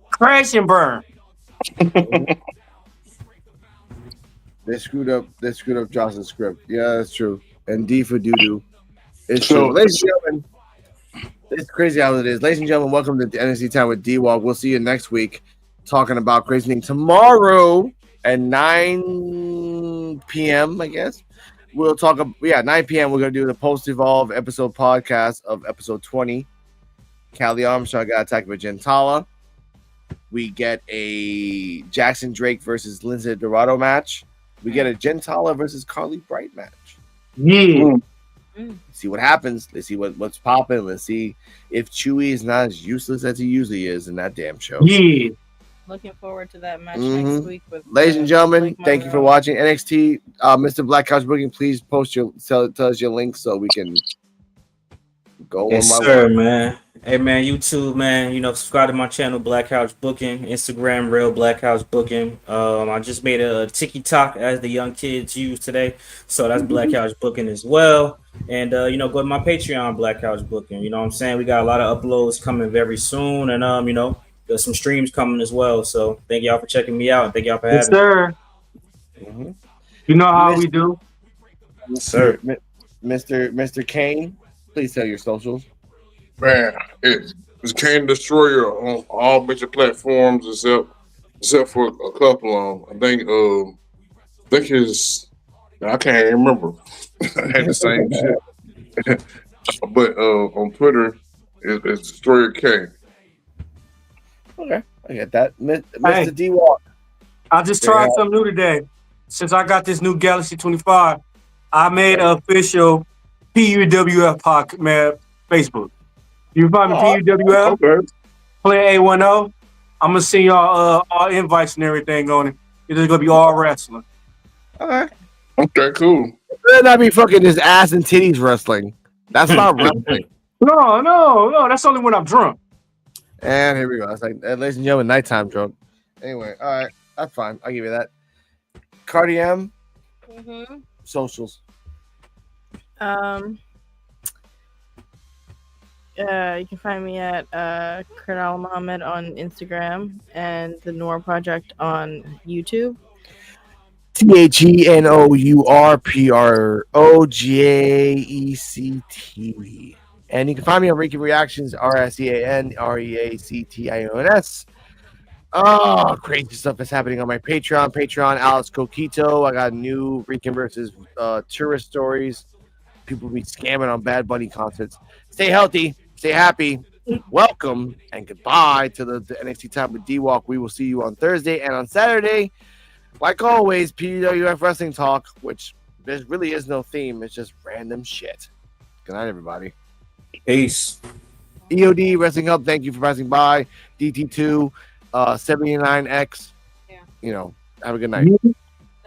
crash and burn. They screwed up Josh's script. Yeah, that's true. And D for doo-doo. It's true. Ladies and gentlemen, it's crazy how it is. Ladies and gentlemen, welcome to NXT Time with D-Walk. We'll see you next week talking about crazy thing tomorrow at 9 p.m., I guess. We'll talk 9 p.m. We're going to do the post-evolve episode podcast of episode 20. Callie Armstrong got attacked by Gentala. We get a Jackson Drake versus Lindsay Dorado match. We get a Gentala versus Carly Bright match. Yeah. See what happens. Let's see what's popping. Let's see if Chewy is not as useless as he usually is in that damn show. Yeah. Looking forward to that match next week. Ladies and gentlemen, thank you for watching NXT. Mr. Black Couch Booking, please post tell us your link so we can go Yes, on my sir, way. man. Hey, man, YouTube, man. Subscribe to my channel, Black Couch Booking. Instagram, Real Black Couch Booking. I just made a TikTok as the young kids use today, so that's Black Couch Booking as well. And go to my Patreon, Black Couch Booking. You know what I'm saying? We got a lot of uploads coming very soon, and there's some streams coming as well. So thank y'all for checking me out. Thank y'all for having Yes, sir. me. You know how we do. Yes, sir. Mr. Kane, please tell your socials. Man, it's Kane Destroyer on all major platforms except for a couple of them. I think it's I can't remember. I had the same shit. But on Twitter, it's Destroyer K. Okay, I get that. Mr. D-Walk. I just tried something new today. Since I got this new Galaxy 25, I made an official PUWF podcast, man, Facebook. You find me PUWF, play A10. I'm gonna send y'all all invites and everything on it. It's just gonna be all wrestling. Okay. Okay, cool. It better not be fucking this ass and titties wrestling. That's not wrestling. No. That's only when I'm drunk. And here we go. It's like, ladies and gentlemen, nighttime drunk. Anyway, all right, that's fine. I'll give you that. Cardi M, socials. You can find me at Kurt Al Muhammad on Instagram and the Noir Project on YouTube. THENOURPROJECT. And you can find me on Rico Reactions, RSEANREACTIONS. Oh, crazy stuff is happening on my Patreon, Alex Coquito. I got new Rican versus tourist stories. People be scamming on Bad Bunny concerts. Stay healthy, stay happy. Welcome and goodbye to the NXT Time with D-Walk. We will see you on Thursday and on Saturday. Like always, PWF Wrestling Talk, which there really is no theme. It's just random shit. Good night, everybody. Peace. EOD Wrestling Hub, thank you for passing by. DT2, 79X. Yeah. Have a good night.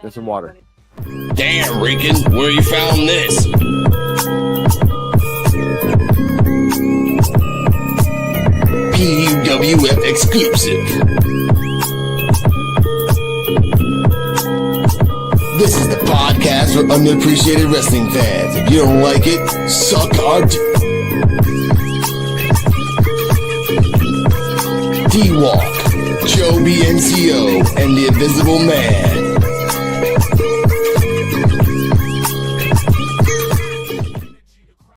Get some water. Damn, Rican, where you found this? PUWF exclusive. This is the podcast for underappreciated wrestling fans. If you don't like it, suck our D-Walk. Joe BNCO and the Invisible Man.